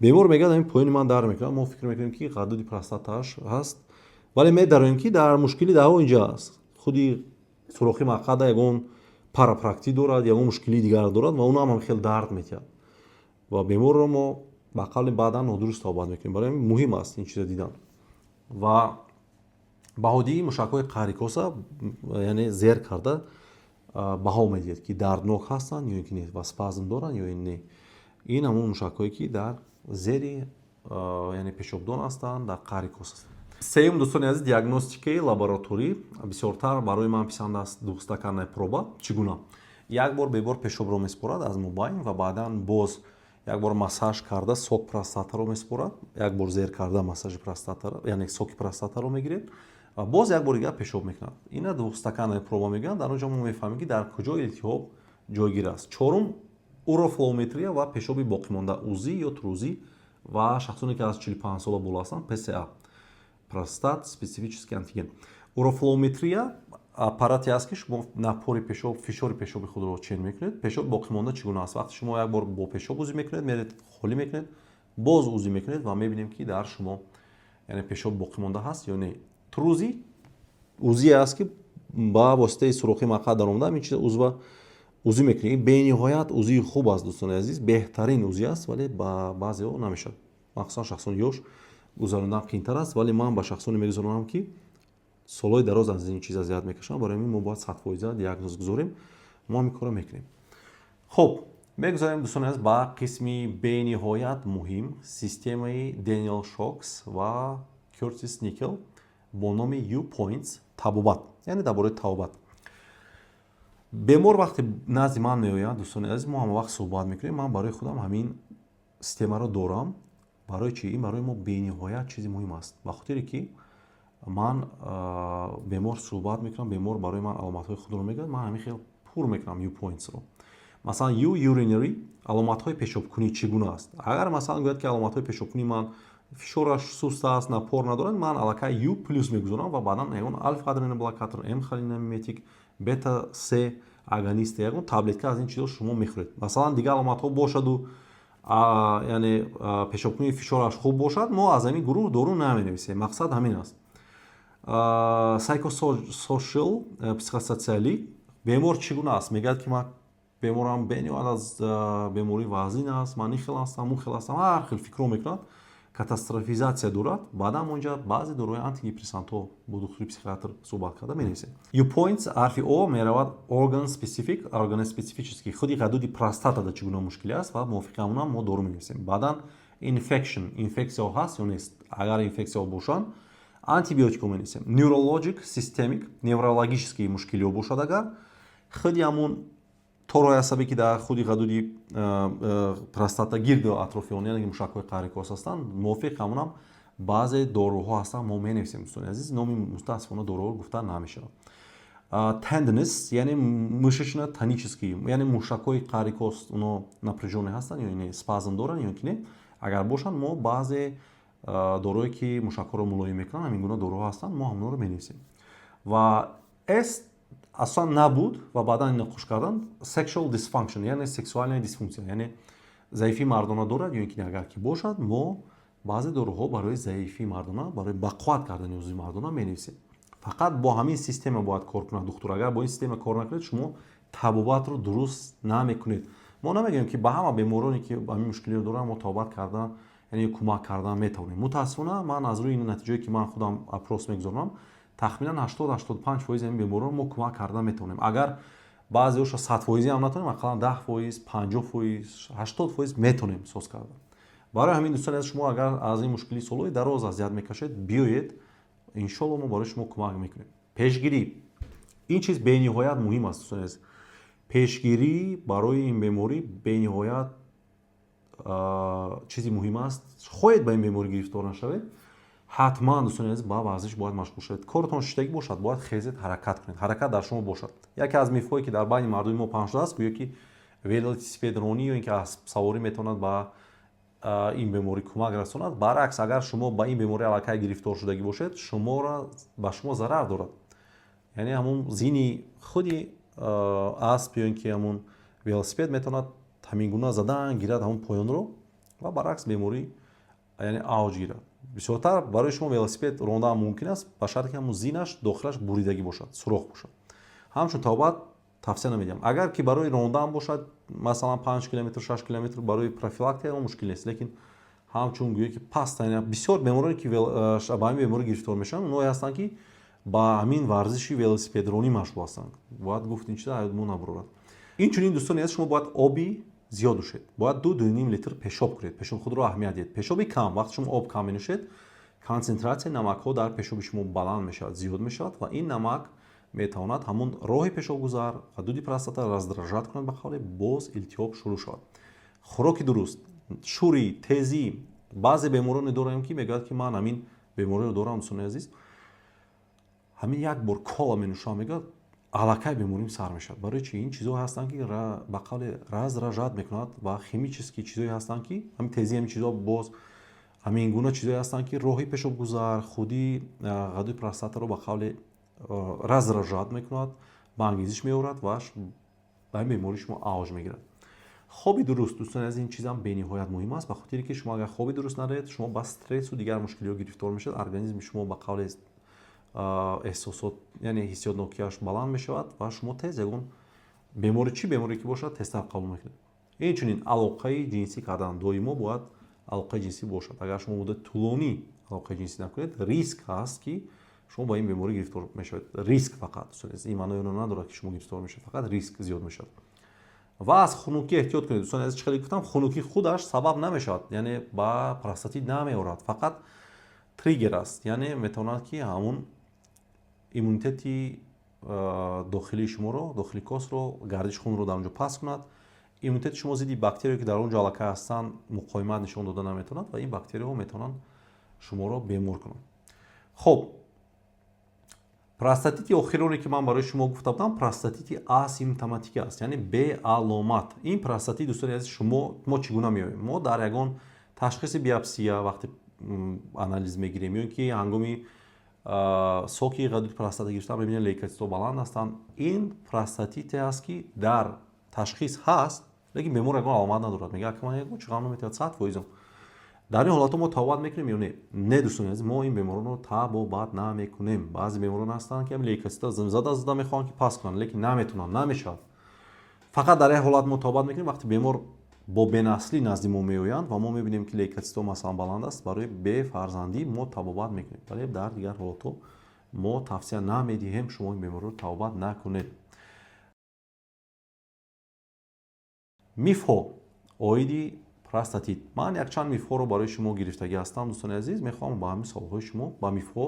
бемор мегӯяд ҳамин поёни ман дард мекунад, мо фикр мекунем ки ғадуди простатааш ҳаст, вале медаронем ки дар мушкили даҳо инҷа аст. худи сурохи мақъада ягон парапрактӣ дорад, ягон мушкилии дигар дорад ва оно ҳам хел дард метиҳад. ва беморро мо ба қавли баъдан нодуруст тавбат мекунем. барои ин муҳим аст ин чиза дидан. ва ба ҳодии мушакҳои қарикоса, яъне зер карда баҳо медиҳед ки дарднок ҳастанд ё ин ки не, ва спазм доранд ё ин не. ин ҳамон мушакҳое ки дар зери яъне пешобдон ҳастанд, дар қарикос ҳастанд. сеюм, дӯстони азиз, диагностикаи лабораторӣ. бисёртар барои ман писанд аст духстаканная проба. чӣ гуна? як бор бемор пешобро меспорад аз мобайн ва баъдан боз як бор массаж карда сок простатаро меспорад, як бор зер карда массажи простатаро, яъне соки простатаро мегиред ва боз як бори дигар пешоб мекунад. ина духстаканная проба мегӯянд. дар онҷо мо мефаҳмем ки дар куҷо илтиҳоб ҷойгир аст. чорум, урофлометрия ва пешоби боқимонда, узӣ ё трузӣ ва шахсоне ки аз 45 сола боло ҳастанд, ПСА, простат специфический антиген. урофлометрия аппарате аст ки шумо напори пешоб, фишори пешоби худро чен мекунед. пешоби боқимонда чӣ гуна аст? вақте шумо як бор бо пешоб узӣ мекунед, меред холӣ мекунед, боз узӣ мекунед ва мебинем ки дар шумо яъне пешоб боқимонда ҳаст ё не. трузӣ узие аст ки ба воситаи сурохи мақъад даромада ҳамин чиза узва узӣ мекунед. ин бениҳоят узии хуб аст, дӯстони азиз, беҳтарин узӣ аст, вале ба баъзеҳо намешавад. махсусан шахсони ёш гузарондан қиинтар аст, вале ман ба шахсоне мегузаронам ки солҳои дароз аз ин чиз азият мекашанд. барои ин мо бояд 100% диагноз гузорем. мо ҳамин корро мекунем. хуб, мегузарем дӯстони азиз ба қисми бениҳоят муҳим, системаи Daniel Shocks ва Curtis Nickel бо номи U-Points, табобат, яъне дар бораи табобат. бемор вақте назди ман меояд, дӯстони азиз, мо ҳама вақт суҳбат мекунем. ман барои худам ҳамин системаро дорам. барои чӣ? ин барои мо бениҳоят чизи муҳим аст. ба хотире ки ман бемор суҳбат мекунам, бемор барои ман аломатҳои худро мегӯяд, ман ҳамин хел пур мекунам U-Points-ро. масалан urinary, аломатҳои пешобкунӣ чӣ гуна аст? агар масалан гӯяд ки аломатҳои пешобкунӣ ман фишораш суст аст, напор надорад, ман аллакай U+ мегузорам ва баъдан ягон альфа-адреноблокатор, М-холинамиметик, бета-С агонист, ягон таблетка аз ин чизо шумо мехӯред. масалан дигар аломатҳо бошаду яъне пешобкунии фишораш хуб бошад, мо аз ҳамин гурӯҳ дору наменависем. мақсад ҳамин аст. Psychosocial, психосоциалӣ, бемор чӣ гуна аст? мегӯяд ки ман беморам бениҳоят аз беморӣ вазнин аст, ман ин хел ҳастам, он хел ҳастам, ҳар хел фикрҳо мекунад. катастрофизация дорад, баъдан онҷа баъзе дорои антидепрессантҳо бо духтури психиатр суҳбат карда менависем. You points ҳарфи О меравад organ specific, organ specificский, худи ҳадуди простатада чӣ гуна мушкилӣ аст ва мувофиқ ҳамона мо дору менависем. Баъдан infection, инфексияҳо ҳаст ё нест? Агар инфексияҳо бошанд, антибиотикҳо менависем. Neurologic, systemic, неврологические мушкилиҳо бошад агар, худи ҳамун торои асабӣ ки дар худи ҳадуди простата гирду атрофи он, яъне мушакҳои қарикос ҳастанд, мувофиқ ҳамонам баъзе доруҳо ҳастанд, мо менависем. Дӯстони азиз, номи мутаассифона доруҳо гуфта намешавад. Tenderness, яъне мышечно-тонический, яъне мушакҳои қарикос оно напряжёние ҳастанд ё не спазм доранд ё ки не, агар бошанд, мо баъзе доруҳое ки мушакҳоро мулоим мекунанд, ҳамин гуна доруҳо ҳастанд, мо ҳамонро менависем. Ва S аслан набуд ва баъдан ин хуш кардан sexual dysfunction, яъне сексуальная дисфункция, яъне заифи мардона дорад ё ин ки не, агар ки бошад, мо баъзе доруҳо барои заифи мардона, барои бақувват кардани узви мардона менависем. Фақат бо ҳамин система бояд кор кунад духтур. Агар бо ин система кор накунед, шумо табобатро дуруст намекунед. Мо намегӯем ки ба ҳама бемороне ки ҳамин мушкилиро доранд мо табобат карда, яъне кӯмак кардан метавонем. Мутаассифона ман аз рӯи натиҷае ки ман худам апрос мегузаронам, тахминан 80-85% ҳамин беморон мо кӯмак карда метавонем. Агар баъзеҳоша 100% ҳам натавонем, ақаллан 10%, 50%, 80% метавонем соз карда. барои ҳамин дӯстони аз шумо агар аз ин мушкили солҳои дароз азият мекашед, биёед, иншолло мо барои шумо кӯмак мекунем. Пешгирӣ, ин чиз бениҳоят муҳим аст дӯстони аз. Пешгирӣ барои ин беморӣ бениҳоят чизи муҳим аст. Хоҳед ба ин беморӣ гирифтор нашавед, ҳатман дӯстони азиз ба варзиш бояд машғул шавед. Кортон шиштагӣ бошад, бояд хезед, ҳаракат кунед. Ҳаракат дар шумо бошад. Яке аз мифҳое ки дар байни мардуми мо паҳн шудааст, гӯё ки велосипедронӣ ё ин ки асбсаворӣ метавонад ба ин беморӣ кӯмак расонад. Баръакс, агар шумо ба ин беморӣ аллакай гирифтор шудагӣ бошед, ба шумо зарар дорад. Яъне ҳамун зини худи асб ё ин ки ҳамун велосипед метавонад ҳамин гуна задан гирад ҳамун поёнро ва баръакс беморӣ яъне авҷ гирад. Бисёртар барои шумо велосипед рондан мумкин аст ба шарти ки ҳамун зинаш дохилаш буридагӣ бошад, сурох бошад. Ҳамчун табобат тавсия намедиҳам. Агар ки барои рондан бошад, масалан 5 километр, 6 километр барои профилактика мушкил нест, лекин ҳамчун гӯё ки паст, бисёр бемороне ки ба ҳамин беморӣ гирифтор мешаванд, онҳое ҳастанд ки ба ҳамин варзиши велосипедронӣ машғул ҳастанд. бояд гуфт ин чиза ҳаёт мо набурорад. Инчунин дӯстони аз шумо бояд оби зиёд нӯшед. Бояд 2-2.5 литр пешоб кунед. Пешоби худро аҳамият диҳед. пешоби кам, вақте шумо об кам менӯшед, консентратсияи намакҳо дар пешоби шумо баланд мешавад, зиёд мешавад ва ин намак метавонад ҳамун роҳи пешобгузар, ҳадуди простата раздражат кунад, ба қавле боз илтиҳоб шурӯъ шавад. хӯроки дуруст, шӯрӣ, тезӣ. баъзе бемороне дорем ки мегӯяд ки ман ҳамин бемориро дорам, дӯстони азиз, ҳамин як бор кола менӯшам, мегӯяд аллакай беморим сар мешавад. барои чи? Ин чизҳое ҳастанд ки ба қавле раздражат мекунад ва химически чизҳое ҳастанд ки ҳамин тезӣ, ҳамин чизҳо боз ҳамин гуна чизҳое ҳастанд ки роҳи пешобгузар, худи ғадуи простатаро ба қавле раздражат мекунад, ба ангезиш меорад ва ба ин беморӣ шумо авҷ мегирад. хоби дуруст, дӯстони аз ин чизам бениҳоят муҳим аст, ба хотире ки шумо агар хоби дуруст надоред, шумо ба стрессу дигар мушкилиҳо гирифтор мешавед, организми шумо ба қавле эҳсосот, яъне ҳиссиётнокияш баланд мешавад ва шумо тез ягон беморӣ, чӣ беморӣ ки бошад, тезтар қабул мекунед. Инчунин алоқаи ҷинсӣ кардан, доимо бояд алоқаи ҷинсӣ бошад. агар шумо муддати тӯлонӣ алоқаи ҷинсӣ накунед, риск ҳаст ки шумо ба ин беморӣ гирифтор мешавед. Риск фақат, ин маънои оно надорад ки шумо гирифтор мешавед, фақат риск зиёд мешавад. ва аз хунукӣ эҳтиёт кунед. дӯстони азиз, чӣ хеле гуфтам, хунукӣ худаш сабаб намешавад, яъне ба простатит намеорад, фақат триггер аст, яъне метавонад ки ҳамун иммунитети дохилии шуморо, дохили костро, гардиши хунро дар онҷо паст кунад. иммунитети шумо зидди бактерияе ки дар он ҷо аллакай ҳастанд муқоимат нишон дода наметавонад ва ин бактерияҳо метавонанд шуморо бемор кунанд. хоб, простатити охироне ки ман барои шумо гуфта будам, простатити асимптоматика аст, яъне беаломат. ин простатит, дӯстони азиз, мо чӣ гуна меёбем? мо дар ягон ташхиси биопсия вақте анализ мегирем ё ин ки ҳангоми соки ғадуди простата гирифтан мебинем лейкоцитҳо баланд ҳастанд. ин простатите аст ки дар ташхис ҳаст, лекин бемор ягон аломат надорад. мега ки ман ягон чӣ ғам наметавад 100%. дар ин ҳолатҳо мо табобат мекунем ё не? Не, дӯстони азиз, мо ин беморонро табобат намекунем. баъзе беморон ҳастанд ки лейкоцитҳо зада мехоҳанд ки паст кунанд, лекин наметавонанд, намешавад. фақат дар ин ҳолат мо табобат мекунем вақте бемор бо бенаслӣ назди мо меоянд ва мо мебинем ки лейкоцитҳо масалан баланд аст, барои бефарзандӣ мо табобат мекунем, вале дар дигар ҳолатҳо мо тавсия намедиҳем шумо ин бемориро табобат накунед. мифҳо оиди простатит. Ман якчанд мифҳоро барои шумо гирифтагӣ ҳастам. Дӯстони азиз, мехоҳам ба ҳамин суолҳои шумо ба мифҳо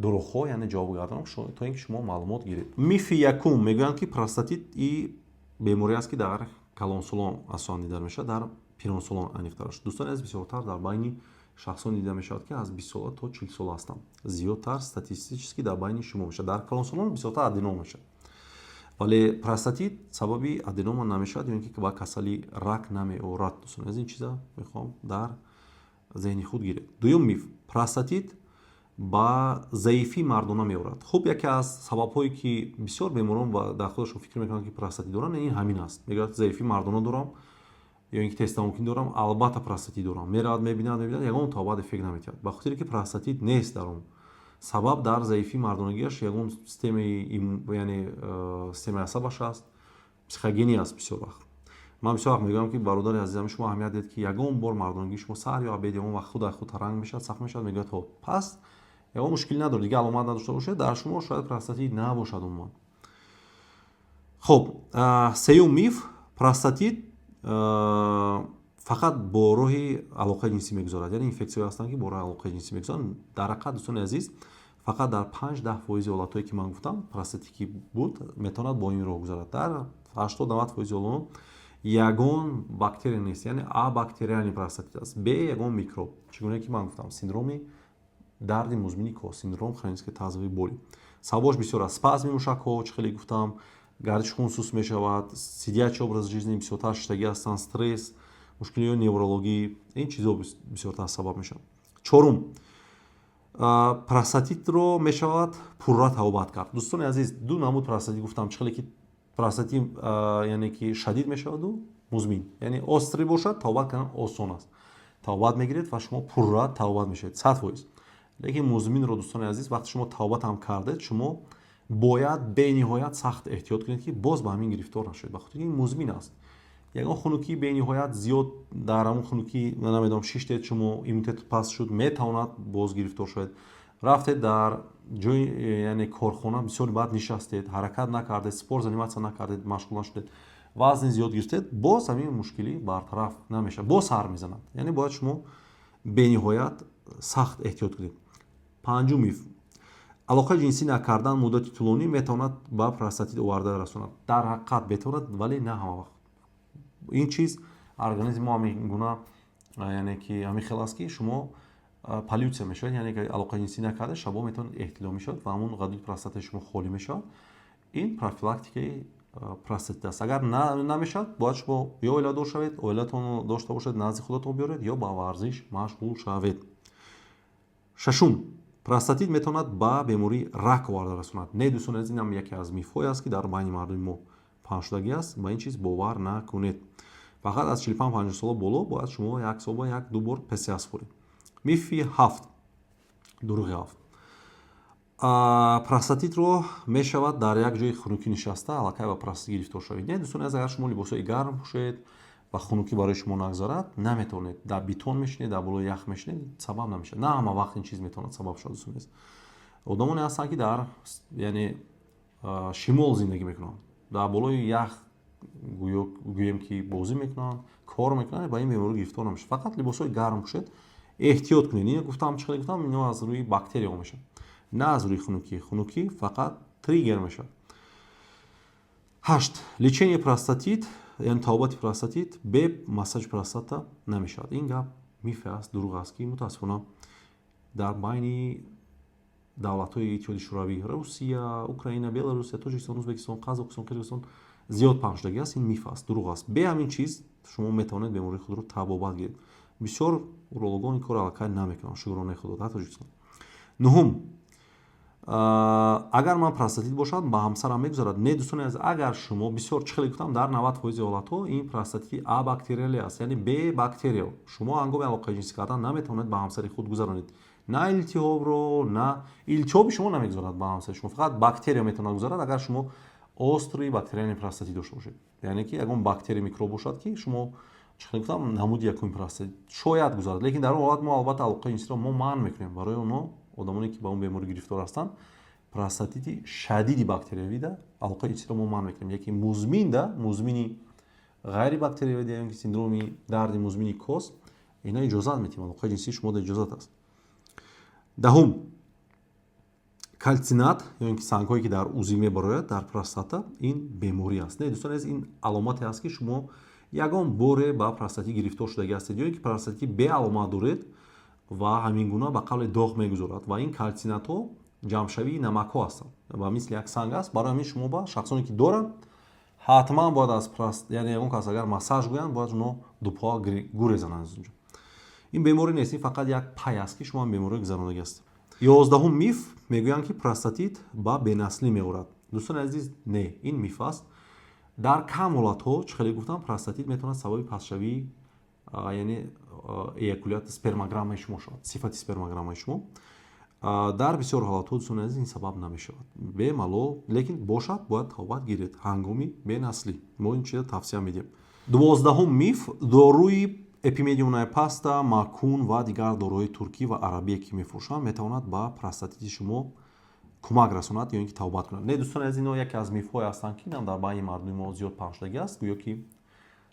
дурӯғҳо яъне ҷавоб гардонам, то ин ки шумо маълумот гиред. Мифи якум мегӯянд ки простатит и беморӣ аст ки дар калонсолон асосан дида мешавад, дар пиронсолон аниқтар аст. Дӯстони азиз, бисёртар дар байни шахсон дида мешавад ки аз 20 сола то 40 сола ҳастанд. Зиёдтар статистически дар байни шумо мешавад. Дар калонсолон бисёртар аденом мешавад. вале простатит сабаби аденома намешавад ё ин ки ба касали рак намеорад. Дӯстони азиз, ин чиза мехоҳам дар зеҳни худ гиред. Дуюм миф, простатит ба заифӣ мардона меорад. Хуб, яке аз сабабҳое ки бисёр беморон дар худашон фикр мекунанд ки простатит доранд, ин ҳамин аст. мегӯяд заифӣ мардона дорам ё ин ки тестамокин дорам, албатта простатит дорам. Меравад мебинад, ягон табобат эффект намедиҳад, ба хотире ки простатит нест дар он. сабаб дар заифии мардонагиаш ягон системаи асабаш аст, психогенӣ аст. Бисёр вақт ман бисёр вақт мегӯям ки бародари азизам, шумо аҳамият диҳед ки ягон бор мардонагии шумо сар ё абед ягон вақт худ ранг мешавад, сахт мешавад, мегӯяд ҳо пас ягон мушкилӣ надорад, дига аломат надошта бошед, дар шумо шояд простатит набошад умуман. хуб, сеюм миф, простатит фақат бо роҳи алоқаи ҷинсӣ мегузарад, яъне инфексияҳое ҳастанд ки бо роҳи алоқаи ҷинсӣ мегузаранд. дар ҳақиқат, дӯстони азиз, фақат дар 5-10% ҳолатҳое ки ман гуфтам простатити буд метавонад бо ин роҳ гузарад. дар 80-90% ҳолатҳо ягон бактерия нест, яъне абактериальный простатит аст, бе ягон микроб. чӣ гуна ки ман гуфтам, синдроми дарди музмини ко, синдром хронической тазовой боли. сабабош бисёр аст. спазми мушакҳо, чӣ хеле гуфтам, гардиши хун сус мешавад, сидячий образ жизни, бисёртар шиштагӣ ҳастанд, стресс, мушкилиҳои неврологӣ, ин чизҳо бисёртар сабаб мешаванд. чорум, простатитро мешавад пурра табобат кард. дӯстони азиз, ду намуд простатит гуфтам, чӣ хеле ки простатит яъне ки шадид мешаваду музмин, яъне остри бошад, табобат кардан осон аст. табобат мегиред ва шумо пурра табобат мешавед 100%. лекин музминро, дӯстони азиз, вақти шумо табобат ҳам кардед, шумо бояд бениҳоят сахт эҳтиёт кунед ки боз ба ҳамин гирифтор нашавед, ба хотири ин музмин аст. ягон хунукии бениҳоят зиёд дар ҳамон хунукӣ, намедонам, шиштед, шумо иммунитет паст шуд, метавонад боз гирифтор шавед. рафтед дар ҷои, яъне корхона, бисёр баъд нишастед, ҳаракат накардед, спорт заниматсия накардед, машғул нашудед, вазни зиёд гирифтед, боз ҳамин мушкилӣ бартараф намешавад, боз сар мезанад. яъне бояд шумо бениҳоят сахт эҳтиёт кунед. панҷум миф, алоқаи ҷинсӣ накардан муддати тӯлонӣ метавонад ба простатит оварда расонад. дар ҳақиқат метавонад, вале на ҳама вақт. ин чиз организми мо ҳамин гуна, яъне ки ҳамин хел аст ки шумо полюция мешавад, яъне ки алоқаи ҷинсӣ накарда шабо метавонад эҳтилом мешавад ва ҳамон ғадуди простатаи шумо холӣ мешавад. ин профилактикаи простатит аст. агар намешавад, бояд шумо ё оиладор шавед, оилатонро дошта бошед, назди худатон биёред, ё ба варзиш машғул шавед. шашум, простатит метавонад ба бемории рак оварда расонад. Не, дӯстони азиз, ин яке аз мифҳое аст ки дар байни мардуми мо паҳншудагӣ аст. ба ин чиз бовар накунед. фақат аз 45-50 сола боло бояд шумо як соба 1-2 бор ПСА според. мифи 7, дурӯғи 7, простатитро мешавад дар як ҷои хунукӣ нишаста аллакай ба простатит гирифтор шавед. Не, дӯстони азиз, агар шумо либосҳои гарм пӯшед ва хунукӣ барои шумо нагзарад, наметавонед. дар бетон мешинед, дар болои ях мешинед, сабаб намешавад. на ҳама вақт ин чиз метавонад сабаб шавад. дӯстони азиз, одамоне ҳастанд ки дар яъне шимол зиндагӣ мекунанд, дар болои ях гӯем ки бозӣ мекунанд, кор мекунанд, ба ин беморӣ гирифтор намешавад. фақат либосҳои гарм пӯшед, эҳтиёт кунед. ин гуфтам, чӣ хеле гуфтам, ино аз рӯи бактерия мешавад, на аз рӯи хунукӣ. хунукӣ фақат триггер мешавад. 8, лечение простатит, яъне табобати простатит бе массажи простата намешавад. ин гап миф аст, дурӯғ аст ки мутаассифона дар байни давлатҳои иттиҳоди шӯравӣ, Русия, Украина, Беларусия, Тоҷикистон, Ӯзбекистон, Қазоқистон, Қирғизистон зиёд паҳншудагӣ аст. ин миф аст, дурӯғ аст. бе ҳамин чиз шумо метавонед бемории худро табобат гиред. бисёр урологон ин кор аллакай намекунанд, шукронаи худо, дар Тоҷикистон. нуҳум, агар ман простатит бошад ба ҳамсарам мегузарад. Не, дӯстони азиз, агар шумо бисёр, чӣ хеле гуфтам, дар 90% ҳолатҳо ин простатити абактериале аст, яъне бе бактерия. шумо ҳангоми алоқаи ҷинсӣ кардан наметавонед ба ҳамсари худ гузаронед. на илтиҳобро, на илтиҳоби шумо намегузарад ба ҳамсари шумо, фақат бактерия метавонад гузарад. агар шумо остри бактериальный простатит дошта бошед, яъне ки ягон бактерия микроб бошад ки шумо чихел гуфтам намуди якуми простатит шояд гузарад, лекин дар он ҳолат мо албатта алоқаи инсиро мо манъ мекунем. Барои оно одамоне ки ба он беморӣ гирифтор ҳастанд, простатити шадиди бактериявида алоқаи инсиро мо манъ мекунем. яки музминда музмини ғайри бактериявида ё ки синдроми дарди музмини кос, ино иҷозат метиҳем, алоқаи ҷинсии шумода иҷозат аст. даҳум, калсинат ё ин ки сангҳое ки дар узи мебарояд дар простата, ин беморӣ аст. Не дӯстон азиз, ин аломате аст ки шумо ягон боре ба простатит гирифтор шудагӣ ҳастед ё ин ки простатити беаломат доред ва ҳамин гуна ба қабли доғ мегузорад ва ин калсинатҳо ҷамъшавии намакҳо ҳастанд ва мисли як санг аст. барои ҳамин шумо ба шахсоне ки доранд ҳатман бояд аз яъне ягон кас агар массаж гӯянд, бояд уно дупоа гӯрезананд аз унҷо. ин беморӣ нест, ин фақат як пай аст ки шумо бемории гузаронагӣ ҳастед. 11 миф мегӯянд ки простатит ба бенаслӣ меорад. дӯстони азиз, не, ин миф аст. дар кам ҳолатҳо, чӣ хеле гуфтам, простатит метавонад сабаби пастшавии яъне эякулят спермограммаи шумо шавад, сифати спермограммаи шумо. дар бисёр ҳолатҳо дӯстони азиз ин сабаб намешавад, бемалол, лекин бошад бояд тавбат гиред ҳангоми бенаслӣ. мо ин чиза тавсия медиҳем. 12 миф, доруи эпимедионая паста, макун ва дигар доруҳои туркӣ ва арабие ки мефурӯшанд метавонад ба простатити шумо кӯмак расонад ё ин ки тавбат кунад. Не дӯстони азиз, ино яке аз мифҳое ҳастанд ки дар байни мардуми мо зиёд пахшудагӣ аст, гӯё ки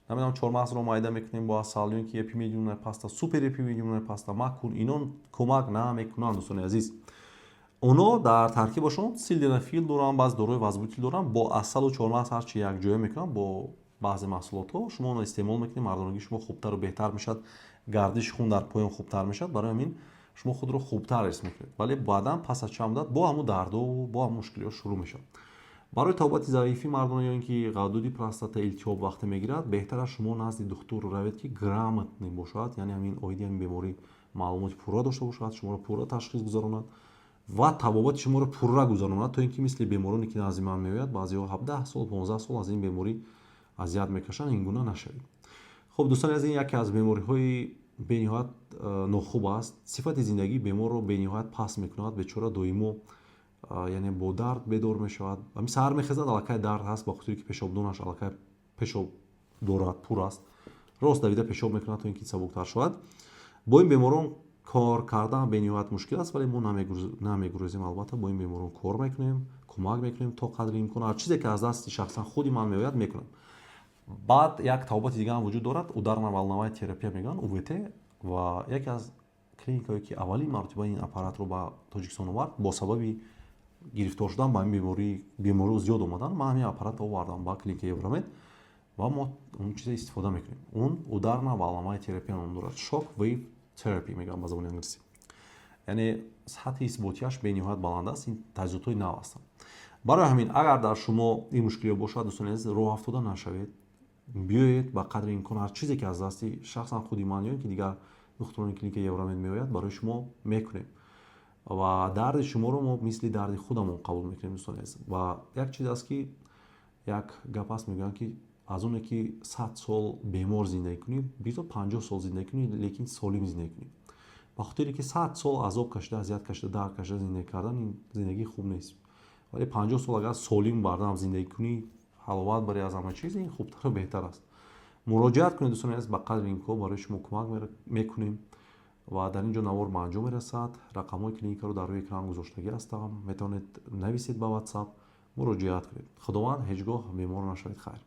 намедонам чормағзро майда мекунем бо асал ё ин ки эпимедионая паста, супер эпимедионая паста, макун, ино кӯмак намекунанд. дӯстони азиз, оно дар таркибашон силденафил доранд, баъзе доруҳои вазбутил доранд, бо асалу чормағз ҳарчи якҷоя мекунанд. бо баъзе маҳсулотҳо шумо оно истеъмол мекунед, мардонагии шумо хубтару беҳтар мешавад, гардиши хун дар поён хубтар мешавад. барои ҳамин шумо худро хубтар ҳис мекунед, вале баъдан пас аз чанд муддат бо ҳамун дардову бо ҳамун мушкилиҳо шурӯъ мешавад. барои тавбати заифи мардона ё ин ки ғадуди простата илтиҳоб вақте мегирад, беҳтар аст шумо назди духтур равед ки грамотный бошад, яъне ҳамин оиди ҳамин беморӣ маълумоти пурра дошта бошад, шуморо пурра ташхис гузаронад ва табобати шуморо пурра гузаронад, то ин ки мисли бемороне ки назди ман меояд, баъзеҳо 17 сол 15 сол аз ин беморӣ азият мекашанд, ин гуна нашавед. хуб дӯстони азиз, ин яке аз бемориҳои бениҳоят нохуб аст. сифати зиндагии беморро бениҳоят паст мекунад. бечора доимо яъне бо дард бедор мешавад ва мисли ҳар мехезад аллакай дард ҳаст, ба хотире ки пешобдонаш аллакай пешоб дорад, пур аст, рост давида пешоб мекунад то ин ки сабуктар шавад. бо ин беморон кор кардан бениҳоят мушкил аст, вале мо намегурезем. албатта бо ин беморон кор мекунем, кӯмак мекунем то қадри имкон. ҳар чизе ки аз дасти шахсан худи ман меояд мекунам. баъд як тавбати дига ҳам вуҷуд дорад, ударна-валнавая терапия мегӯянд, увт, ва яке аз клиникае ки аввалин мартиба ин аппаратро ба Тоҷикистон овард, бо сабаби гирифтор шудан ба ин беморӣ зиёд омадан, ман ҳамин аппарат овардам ба клиникаи Евромед ва мо он чиза истифода мекунем. он ударна-валнавая терапия ном дорад, shock wave therapy мегӯям ба забони англисӣ. яъне сатҳи исботияш бениҳоят баланд аст. ин таҷҳизотҳои нав ҳастанд. барои ҳамин агар дар шумо ин мушкилиҳо бошад, дӯстони азиз, роҳ афтода нашавед, биёед ба қадри имкон ҳар чизе ки аз дасти шахсан худи ман ё ин ки дигар духтурони клиникаи Евромед меояд барои шумо мекунем ва дарди шуморо мо мисли дарди худамон қабул мекунем. дӯстони азиз, ва як чиз аст ки як гап аст, мегӯянд ки аз оне ки 100 сол бемор зиндагӣ кунӣ, бизо 50 сол зиндагӣ кунӣ, лекин солим зиндагӣ кунӣ. ба хотире ки 100 сол азоб кашида, азият кашида, дард кашида зиндагӣ кардан, ин зиндагии хуб нест. вале 50 сол агар солим бардам зиндагӣ кунӣ, ҳаловат барӣ аз ҳама чиз, ин хубтару беҳтар аст. муроҷиат кунед дӯстони азиз, ба қадри имкон барои шумо кӯмак мекунем ва дар ин ҷо навору ба анҷом мерасад. рақамҳои клиникаро дар рӯи экран гузоштагӣ ҳастам, метавонед нависед ба WhatsApp, муроҷиат кунед. худованд ҳеҷ гоҳ бемор нашавед. хайр.